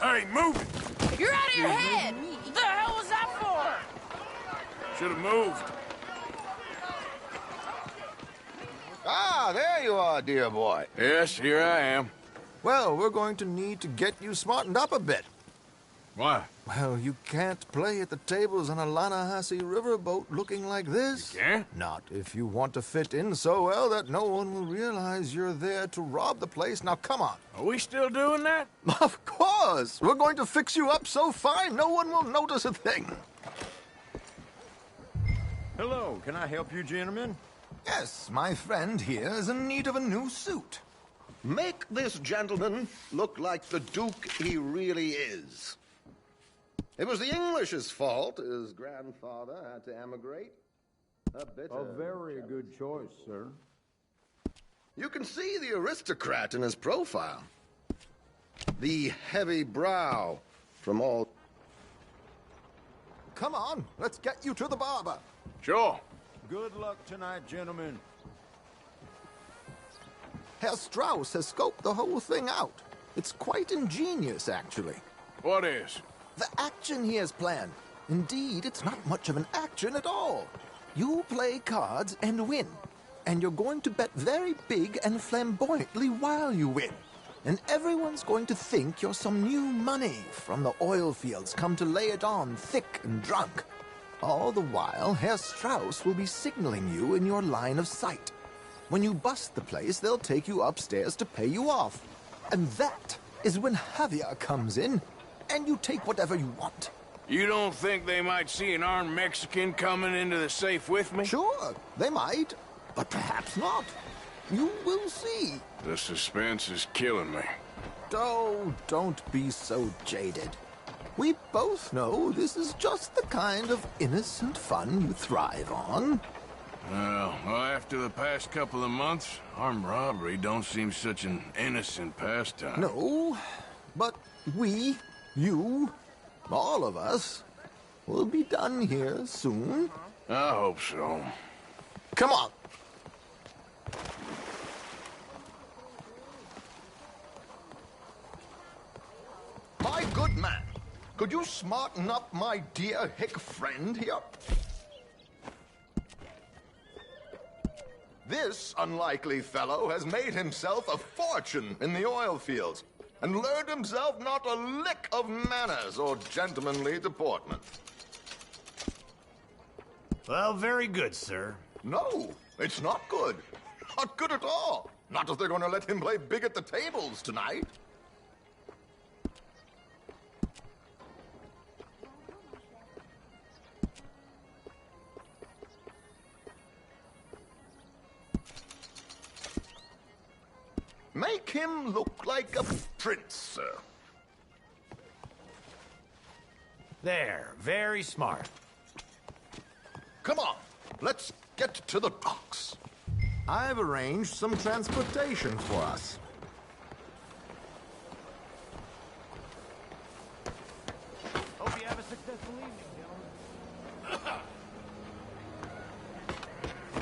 Hey, move it! You're out of your head! What the hell was that for? Should have moved. Ah, there you are, dear boy. Yes, here I am. Well, we're going to need to get you smartened up a bit. Why? Well, you can't play at the tables on a Lannahechee riverboat looking like this. You can't? Not if you want to fit in so well that no one will realize you're there to rob the place. Now, come on. Are we still doing that? Of course. We're going to fix you up so fine no one will notice a thing. Hello, can I help you, gentlemen? Yes, my friend here is in need of a new suit. Make this gentleman look like the Duke he really is. It was the English's fault his grandfather had to emigrate. A very good choice, sir. You can see the aristocrat in his profile. The heavy brow from all... Come on, let's get you to the barber. Sure. Good luck tonight, gentlemen. Herr Strauss has scoped the whole thing out. It's quite ingenious, actually. What is? The action he has planned. Indeed, it's not much of an action at all. You play cards and win. And you're going to bet very big and flamboyantly while you win. And everyone's going to think you're some new money from the oil fields come to lay it on thick and drunk. All the while, Herr Strauss will be signaling you in your line of sight. When you bust the place, they'll take you upstairs to pay you off. And that is when Javier comes in, and you take whatever you want. You don't think they might see an armed Mexican coming into the safe with me? Sure, they might, but perhaps not. You will see. The suspense is killing me. Oh, don't be so jaded. We both know this is just the kind of innocent fun you thrive on. Well, after the past couple of months, armed robbery don't seem such an innocent pastime. No, but we, you, all of us, will be done here soon. I hope so. Come on. My good man, could you smarten up my dear hick friend here? This unlikely fellow has made himself a fortune in the oil fields and learned himself not a lick of manners or gentlemanly deportment. Well, very good, sir. No, it's not good. Not good at all. Not if they're going to let him play big at the tables tonight. Make him look like a prince, sir. There, very smart. Come on, let's get to the docks. I've arranged some transportation for us. Hope you have a successful evening, gentlemen.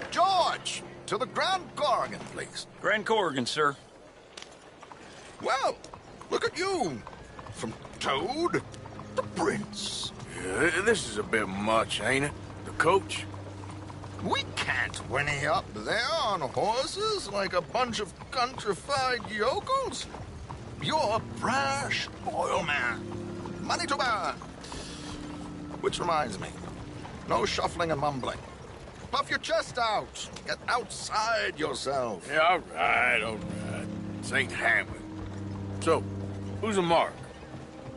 George, to the Grand Corrigan, please. Grand Corrigan, sir. Well, look at you. From Toad to Prince. Yeah, this is a bit much, ain't it? The coach? We can't whinny up there on horses like a bunch of countrified yokels. You're a brash oil man. Money to burn. Which reminds me, no shuffling and mumbling. Puff your chest out. Get outside yourself. Yeah, all right, all right. St. Hamlet. So, who's a Mark?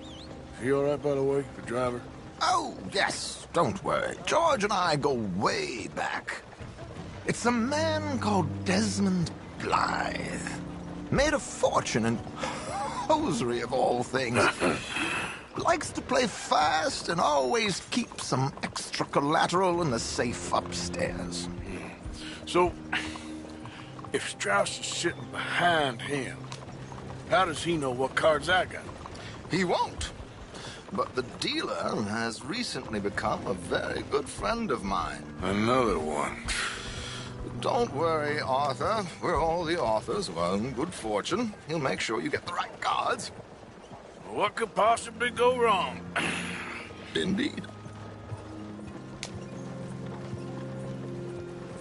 Is he all right, by the way, the driver? Oh, yes. Don't worry. George and I go way back. It's a man called Desmond Blythe. Made a fortune in hosiery of all things. Likes to play fast and always keep some extra collateral in the safe upstairs. So, if Strauss is sitting behind him, how does he know what cards I got? He won't. But the dealer has recently become a very good friend of mine. Another one. Don't worry, Arthur. We're all the authors of our own good fortune. He'll make sure you get the right cards. What could possibly go wrong? Indeed.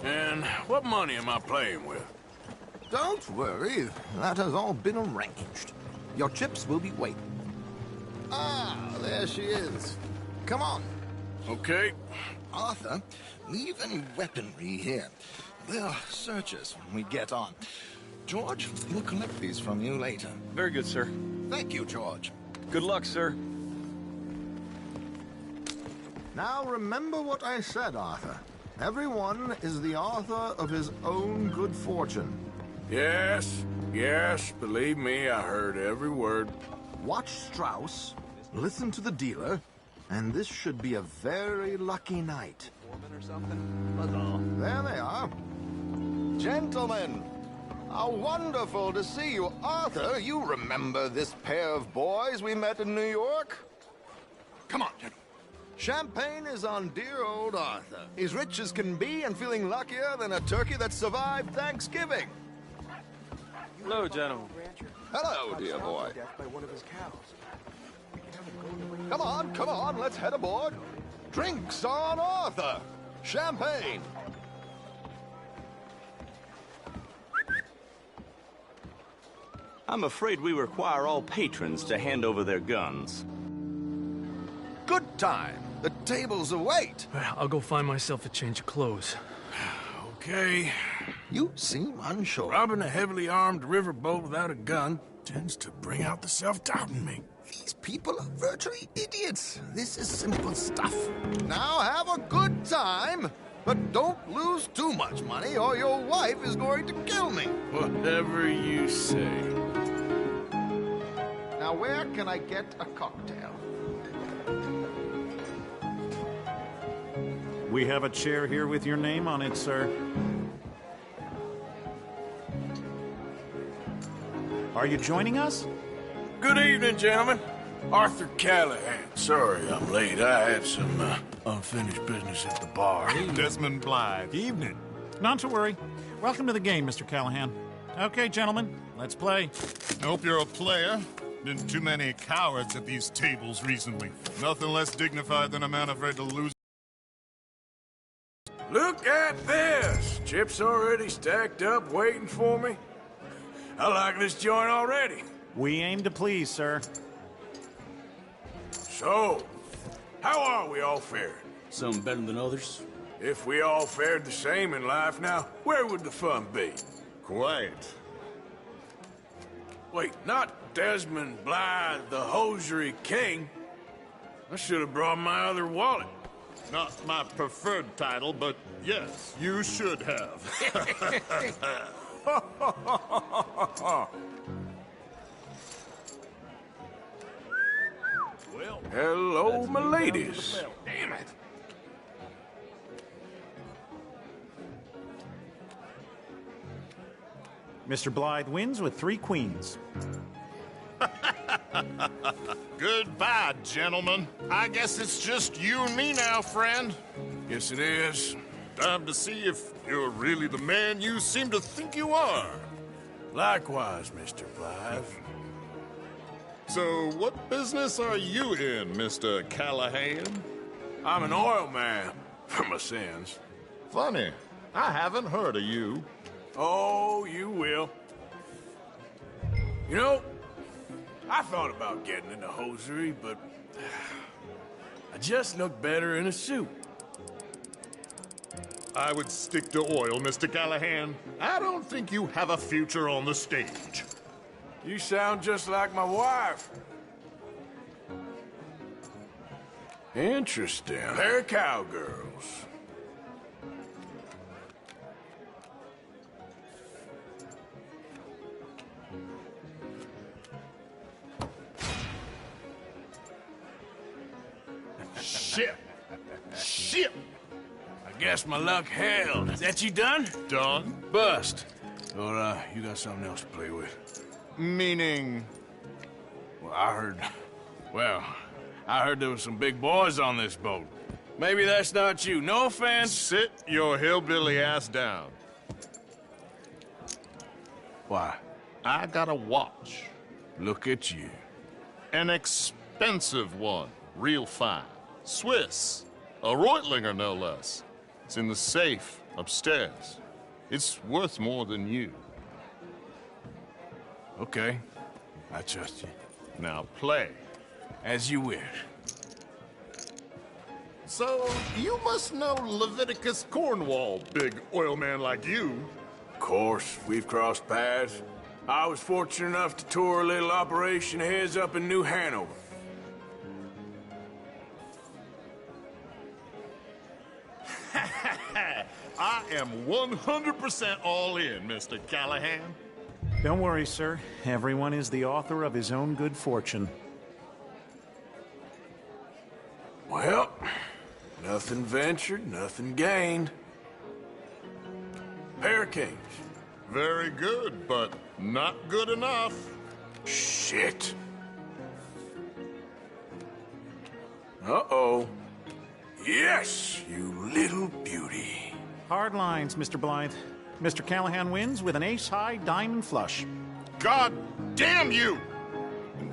And what money am I playing with? Don't worry. That has all been arranged. Your chips will be waiting. Ah, there she is. Come on. Okay. Arthur, leave any weaponry here. They'll search us when we get on. George, we'll collect these from you later. Very good, sir. Thank you, George. Good luck, sir. Now remember what I said, Arthur. Everyone is the author of his own good fortune. Yes, yes, believe me, I heard every word. Watch Strauss, listen to the dealer, and this should be a very lucky night. There they are. Gentlemen, how wonderful to see you. Arthur, you remember this pair of boys we met in New York? Come on, gentlemen. Champagne is on dear old Arthur. He's rich as can be and feeling luckier than a turkey that survived Thanksgiving. Hello, gentlemen. Hello, dear boy. Come on, let's head aboard. Drinks on Arthur. Champagne. I'm afraid we require all patrons to hand over their guns. Good time. The tables await. I'll go find myself a change of clothes. Okay. You seem unsure. Robbing a heavily armed riverboat without a gun tends to bring out the self-doubt in me. These people are virtually idiots. This is simple stuff. Now have a good time, but don't lose too much money or your wife is going to kill me. Whatever you say. Now where can I get a cocktail? We have a chair here with your name on it, sir. Are you joining us? Good evening, gentlemen. Arthur Callahan. Sorry I'm late. I had some unfinished business at the bar. Desmond Blythe. Evening. Not to worry. Welcome to the game, Mr. Callahan. Okay, gentlemen, let's play. I hope you're a player. Been too many cowards at these tables recently. Nothing less dignified than a man afraid to lose. Look at this! Chips already stacked up, waiting for me. I like this joint already. We aim to please, sir. So, how are we all faring? Some better than others. If we all fared the same in life now, where would the fun be? Quiet. Wait, not Desmond Blythe, the hosiery king. I should have brought my other wallet. Not my preferred title, but yes, you should have. Well, hello, my ladies. Damn it. Mr. Blythe wins with 3 queens. Goodbye, gentlemen. I guess it's just you and me now, friend. Yes, it is. Time to see if you're really the man you seem to think you are. Likewise, Mr. Blythe. So, what business are you in, Mr. Callahan? I'm an oil man, for my sins. Funny. I haven't heard of you. Oh, you will. You know, I thought about getting into hosiery, but I just look better in a suit. I would stick to oil, Mr. Callahan. I don't think you have a future on the stage. You sound just like my wife. Interesting. They're cowgirls. Shit! Shit! I guess my luck held. Is that you done? Done? Bust. Or, you got something else to play with? Meaning? Well, I heard there was some big boys on this boat. Maybe that's not you. No offense. Sit your hillbilly ass down. Why? I got a watch. Look at you. An expensive one. Real fine. Swiss. A Reutlinger, no less. It's in the safe upstairs. It's worth more than you. Okay. I trust you. Now play. As you wish. So, you must know Leviticus Cornwall, big oil man like you. Of course, we've crossed paths. I was fortunate enough to tour a little operation of his up in New Hanover. I am 100% all in, Mr. Callahan. Don't worry, sir. Everyone is the author of his own good fortune. Well, nothing ventured, nothing gained. Pair of kings. Very good, but not good enough. Shit. Uh-oh. Yes, you little beauty. Hard lines, Mr. Blythe. Mr. Callahan wins with an ace-high diamond flush. God damn you!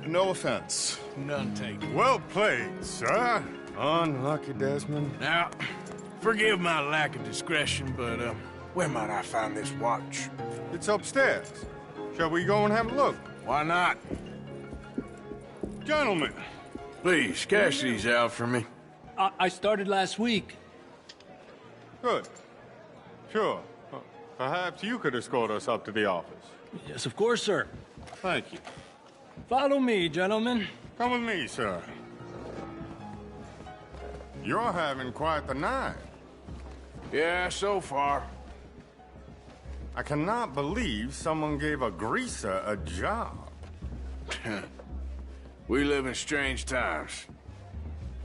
No offense. None taken. Well played, sir. Unlucky, Desmond. Now, forgive my lack of discretion, but, where might I find this watch? It's upstairs. Shall we go and have a look? Why not? Gentlemen. Please, cash these out for me. I started last week. Good. Sure. Perhaps you could escort us up to the office. Yes, of course, sir. Thank you. Follow me, gentlemen. Come with me, sir. You're having quite the night. Yeah, so far. I cannot believe someone gave a greaser a job. We live in strange times.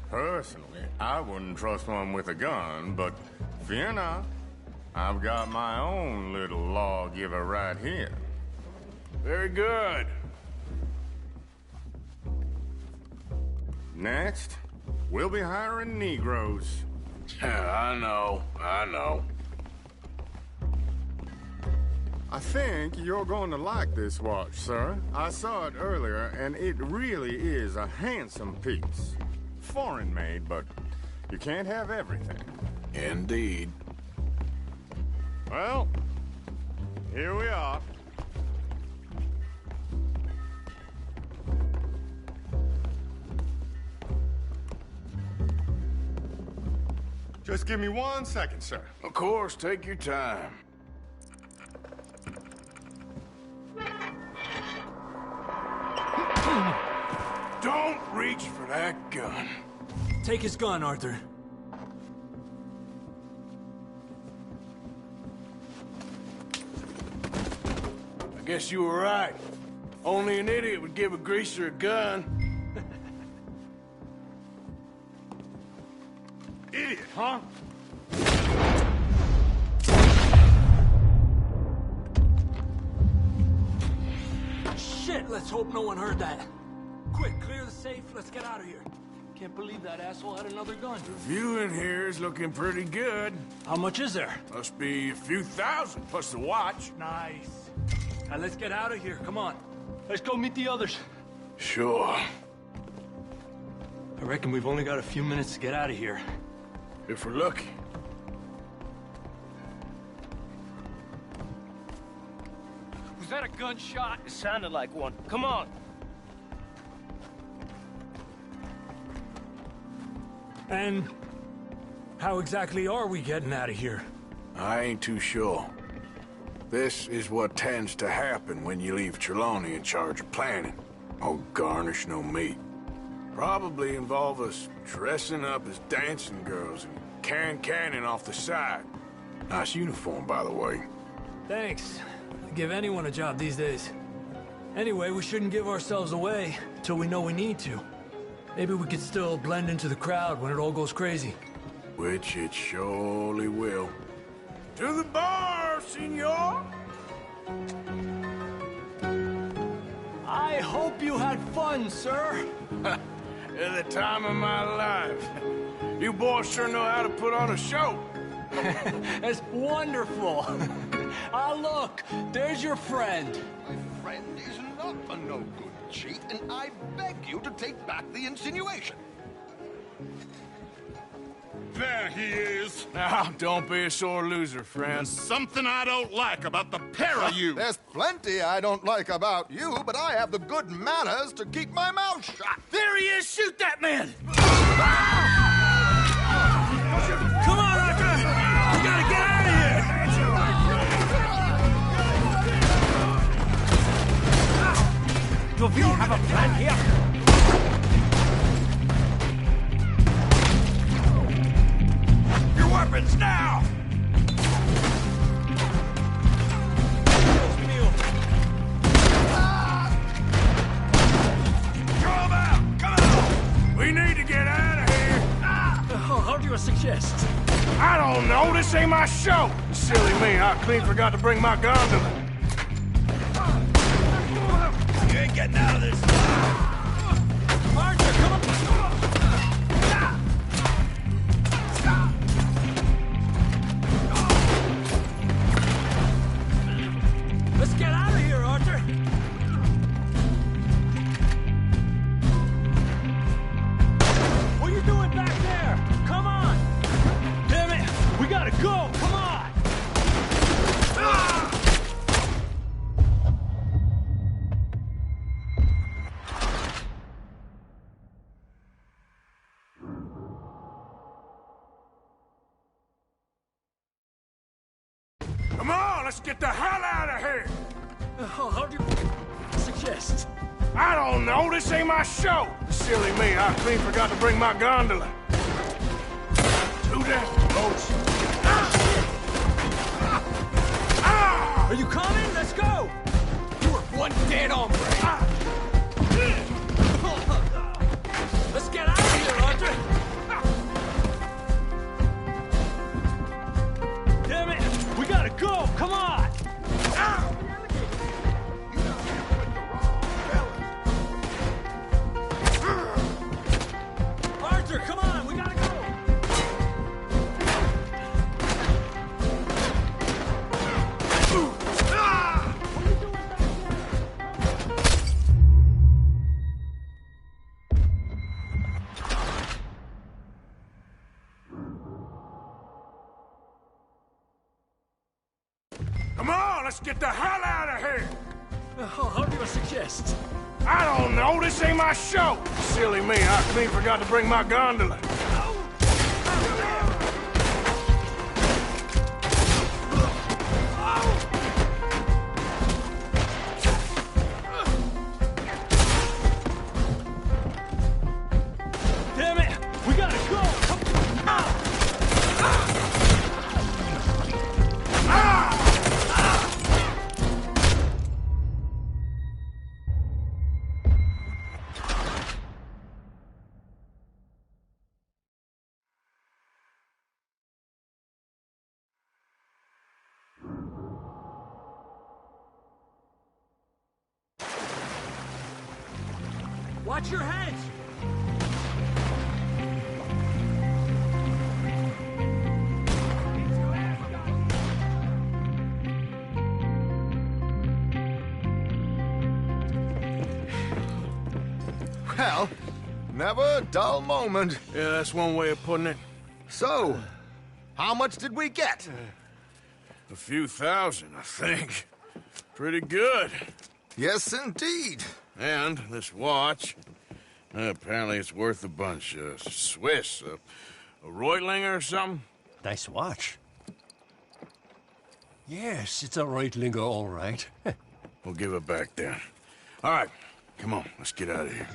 Personally, I wouldn't trust one with a gun, but fear not. I've got my own little lawgiver right here. Very good. Next, we'll be hiring Negroes. I know. I think you're going to like this watch, sir. I saw it earlier, and it really is a handsome piece. Foreign made, but you can't have everything. Indeed. Well, here we are. Just give me 1 second, sir. Of course, take your time. Don't reach for that gun. Take his gun, Arthur. I guess you were right. Only an idiot would give a greaser a gun. Idiot, huh? Shit, let's hope no one heard that. Quick, clear the safe, let's get out of here. Can't believe that asshole had another gun. The view in here is looking pretty good. How much is there? Must be a few thousand, plus the watch. Nice. Now let's get out of here, come on. Let's go meet the others. Sure. I reckon we've only got a few minutes to get out of here. If we're lucky. Was that a gunshot? It sounded like one. Come on. And how exactly are we getting out of here? I ain't too sure. This is what tends to happen when you leave Trelawney in charge of planning. Oh, garnish no meat. Probably involve us dressing up as dancing girls and carrying cannon off the side. Nice uniform, by the way. Thanks. I'd give anyone a job these days. Anyway, we shouldn't give ourselves away till we know we need to. Maybe we could still blend into the crowd when it all goes crazy. Which it surely will. To the bar, senor! I hope you had fun, sir. At the time of my life. You boys sure know how to put on a show. That's wonderful. Ah, look, there's your friend. My friend is not a no-good cheat, and I beg you to take back the insinuation. bear he is. Now, don't be a sore loser, friend. There's something I don't like about the pair of you. There's plenty I don't like about you, but I have the good manners to keep my mouth shut. There he is! Shoot that man! Come on, Arthur! We gotta get out of here! Do we have a plan here? Your weapons now! We need to get out of here. How do you suggest? I don't know. This ain't my show. Silly me. I clean forgot to bring my gondola. You ain't getting out of this. Archer, come on! Let's get out of here, Arthur! What are you doing back there? Come on! Damn it! We gotta go! Come on! Come on, let's get the hell out of here. How do you suggest? I don't know. This ain't my show. Silly me. I clean forgot to bring my gondola. Do that, folks. Are you coming? Let's go! You were one dead hombre. Let's get out of here, Arthur! Damn it! We gotta go! Come on! Arthur, come on! We gotta go! Come on, let's get the hell out of here. How do you suggest? I don't know. This ain't my show. Silly me. I clean forgot to bring my gondola. Damn it! We gotta go! Watch your heads! Well, never a dull moment. Yeah, that's one way of putting it. So, how much did we get? A few thousand, I think. Pretty good. Yes, indeed. And this watch, apparently it's worth a bunch. Swiss, a Reutlinger or something? Nice watch. Yes, it's a Reutlinger, all right. We'll give it back then. All right, come on, let's get out of here.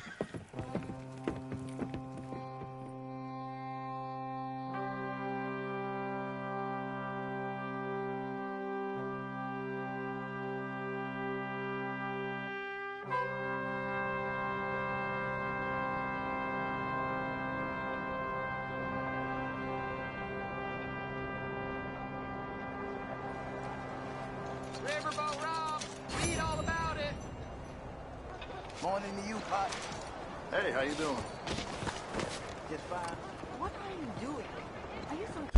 Riverboat Rob, read all about it. Morning to you, Pop. Hey, how you doing? Just fine. What are you doing? Are you some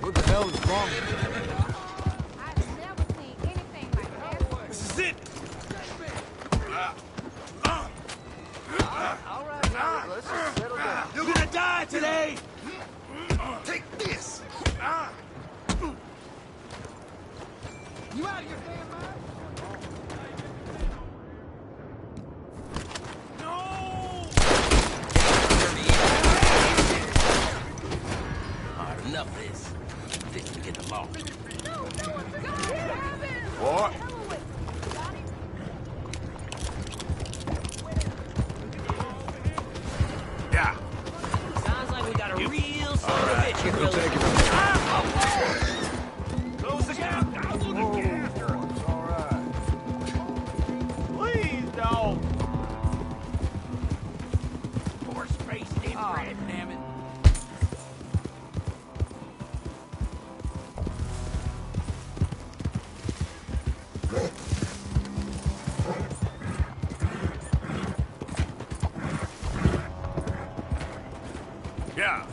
What the hell is wrong with you? I've never seen anything like that. This is it! All right, let's just settle down. You're gonna die today! Take this! You out of your damn mind? Alright, enough of this. Think we get them all. What? Yeah. Sounds like we got a real son of a bitch here, We'll fellas. take it. Close the gap. It's all right. Please, dog. Horse-faced inbred, damn it. Yeah.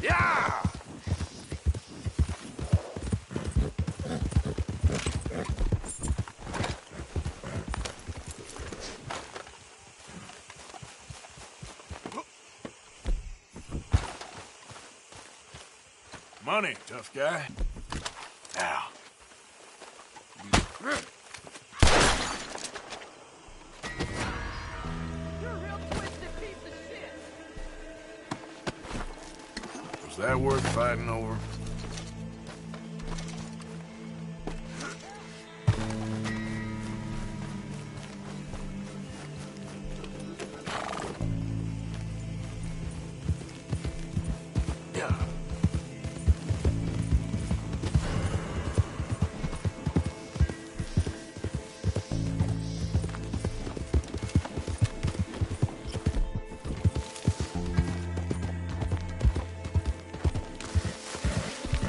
Yeah! Money, tough guy. Now. You're a real twisted piece of shit. Was that worth fighting over? Yeah.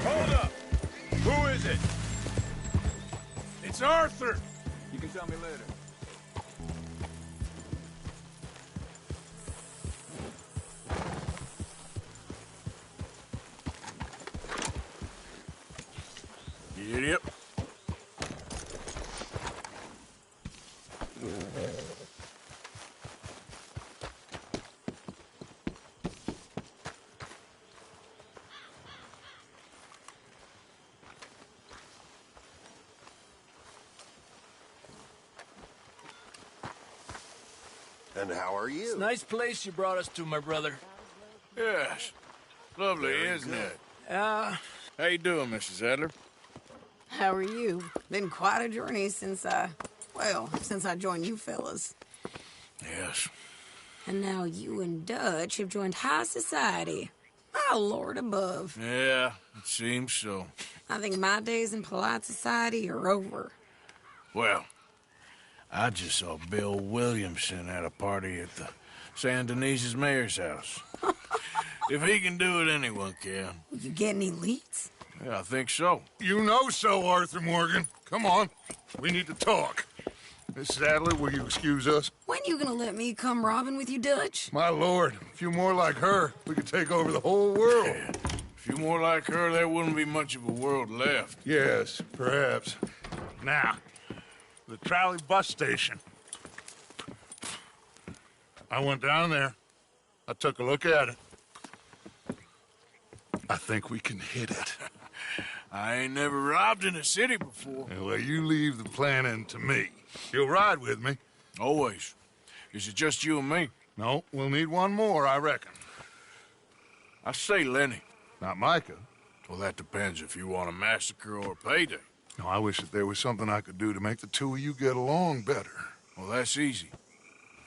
Hold up! Who is it? It's Arthur! You can tell me later. Idiot. And how are you? It's a nice place you brought us to, my brother. Yes. Lovely, isn't it? How you doing, Mrs. Adler? How are you? Been quite a journey since I joined you fellas. Yes. And now you and Dutch have joined high society. Oh, Lord above. Yeah, it seems so. I think my days in polite society are over. Well, I just saw Bill Williamson at a party at the San Denise's mayor's house. If he can do it, anyone can. You get any leads? Yeah, I think so. You know so, Arthur Morgan. Come on. We need to talk. Miss Sadler, will you excuse us? When you gonna let me come robbing with you, Dutch? My lord, a few more like her, we could take over the whole world. Yeah. A few more like her, there wouldn't be much of a world left. Yes, perhaps. Now, the trolley bus station. I went down there. I took a look at it. I think we can hit it. I ain't never robbed in a city before. Well, you leave the planning to me. You'll ride with me? Always. Is it just you and me? No, we'll need one more, I reckon. I say Lenny. Not Micah. Well, that depends if you want a massacre or a payday. No, I wish that there was something I could do to make the two of you get along better. Well, that's easy.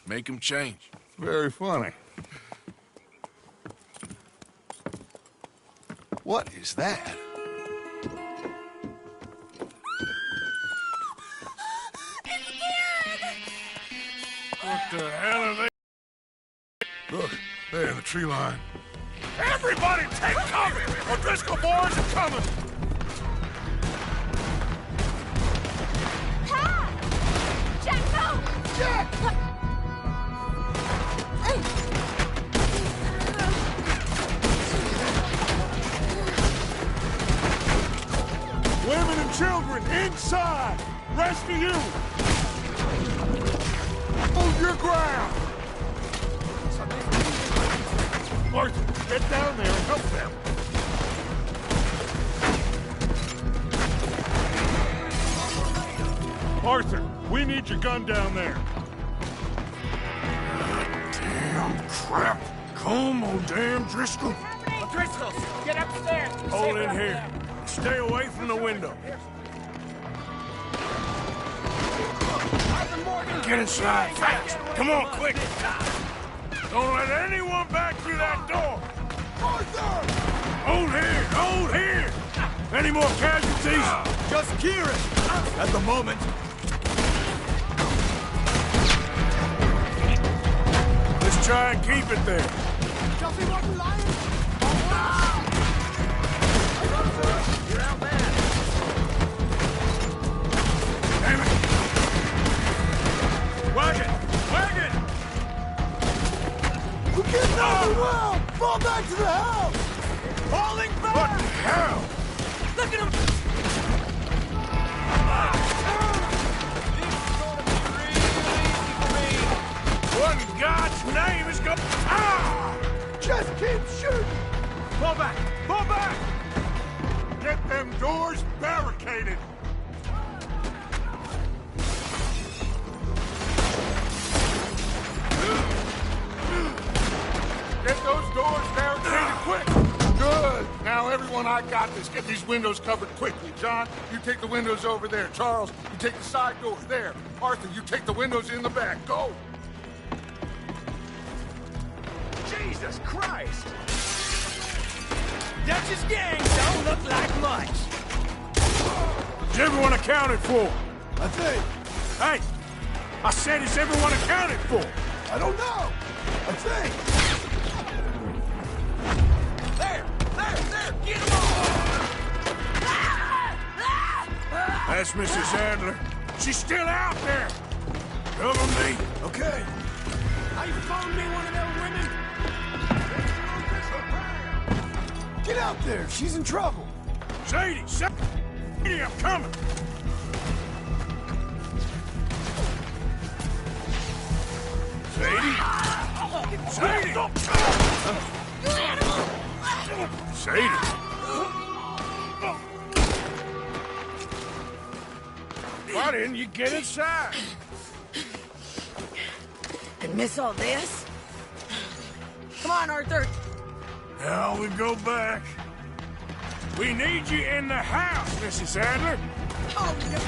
Make them change. Very funny. What is that? What the hell are they? Look, there in the tree line. Everybody take cover! O'Driscoll boys are coming! Pat! Jack, no! Jack! Women and children, inside! Rest of you! Hold your ground! Arthur, get down there and help them! Arthur, we need your gun down there. Damn crap. Come on, damn Driscoll. Driscoll, get upstairs. Hold in here. Stay away from the window. Get inside, fast. Come on, quick. Don't let anyone back through that door. Arthur! Hold here, hold here. Any more casualties? Just Kieran. At the moment. Let's try and keep it there. Chelsea wasn't lying. You're outmatched. Damn it. Wagon! Wagon! We're getting out of the well! Fall back to the house! Falling back! What the hell? Look at him! What in God's name is going... Ah! Just keep shooting! Fall back! Fall back! Get them doors barricaded! Get those doors barricaded quick! Good! Now, everyone, I got this. Get these windows covered quickly. John, you take the windows over there. Charles, you take the side doors there. Arthur, you take the windows in the back. Go! Jesus Christ! Dutch's gang don't look like much. Is everyone accounted for? I think. Hey! I said, is everyone accounted for? I don't know. I think. There! Get him on! That's Mrs. Adler. She's still out there. Cover me. Okay. I phoned me one of their women. Get out there. She's in trouble. Sadie, I'm coming. Sadie? Sadie? Why didn't you get inside? And miss all this? Come on, Arthur. Now we go back. We need you in the house, Mrs. Adler. Oh, no.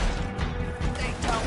They don't.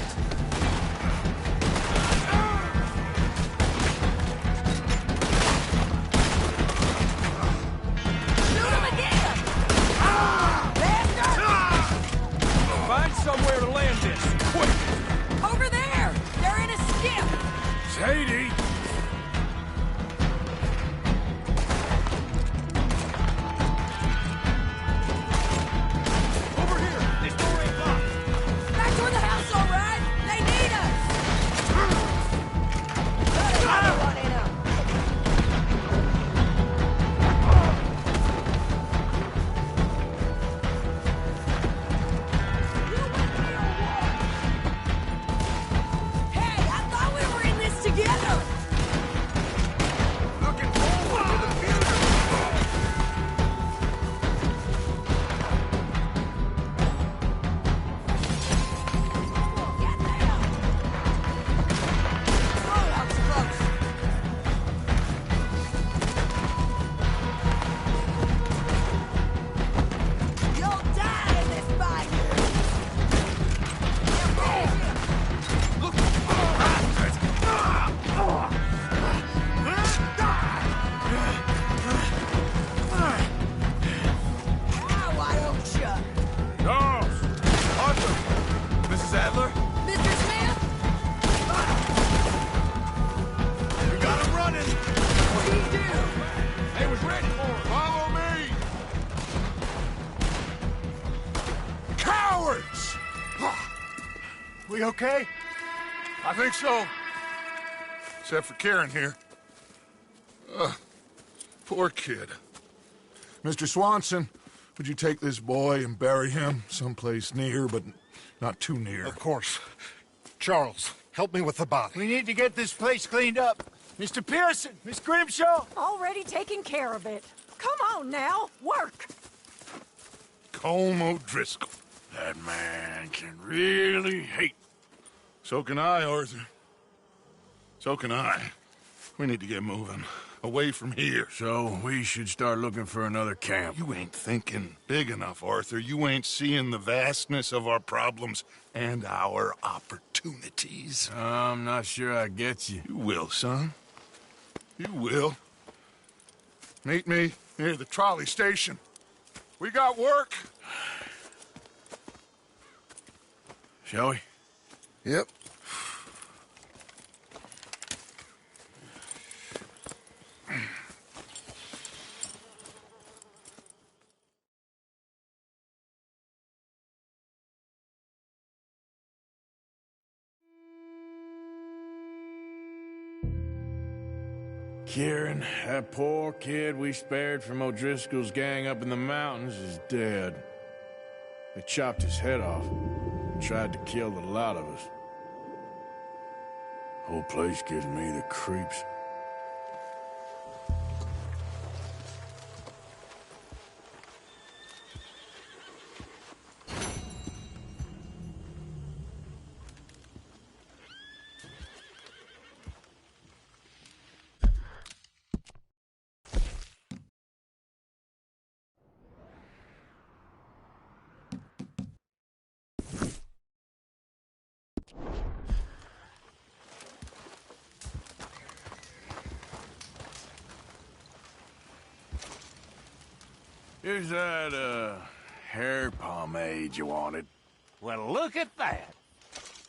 They was ready for it. Follow me! Cowards! We okay? I think so. Except for Kieran here. Poor kid. Mr. Swanson, would you take this boy and bury him someplace near, but not too near? Of course. Charles, help me with the body. We need to get this place cleaned up. Mr. Pearson, Miss Grimshaw. Already taking care of it. Come on now, work. Colm O'Driscoll. That man can really hate. So can I, Arthur. So can I. We need to get moving. Away from here. So we should start looking for another camp. You ain't thinking big enough, Arthur. You ain't seeing the vastness of our problems and our opportunities. I'm not sure I get you. You will, son. You will. Meet me near the trolley station. We got work. Shall we? Yep. Kieran, that poor kid we spared from O'Driscoll's gang up in the mountains is dead. They chopped his head off and tried to kill the lot of us. Whole place gives me the creeps. Here's that, hair pomade you wanted. Well, look at that.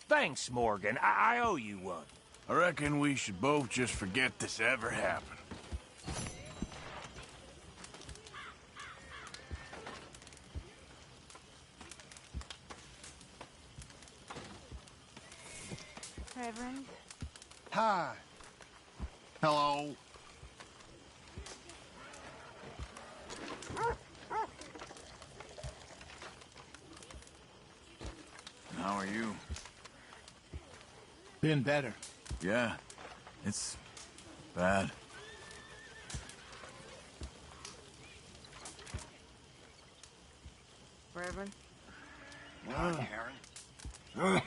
Thanks, Morgan. I owe you one. I reckon we should both just forget this ever happened. Reverend? Hi. Hello. How are you? Been better. Yeah, it's bad. Reverend? Aaron.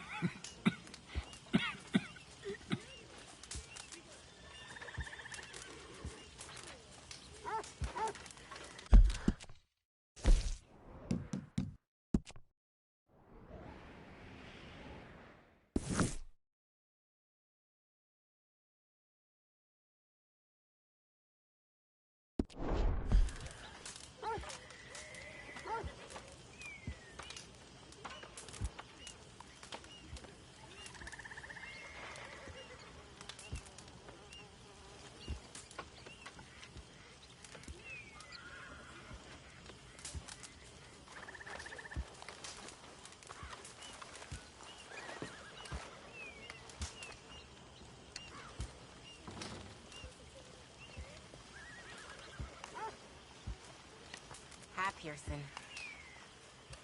Hi, Pearson.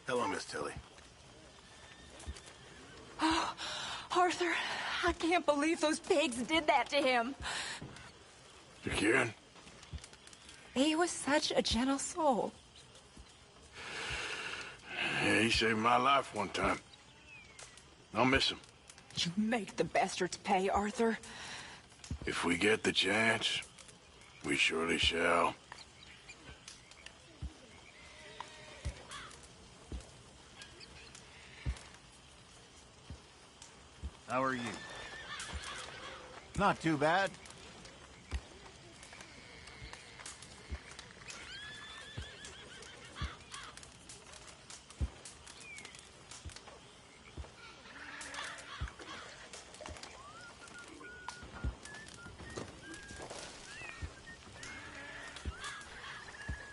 Hello, Miss Tilly. Oh, Arthur, I can't believe those pigs did that to him. You Kieran? He was such a gentle soul. Yeah, he saved my life one time. I'll miss him. You make the bastards pay, Arthur. If we get the chance, we surely shall. How are you? Not too bad.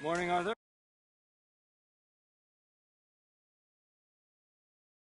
Morning, Arthur.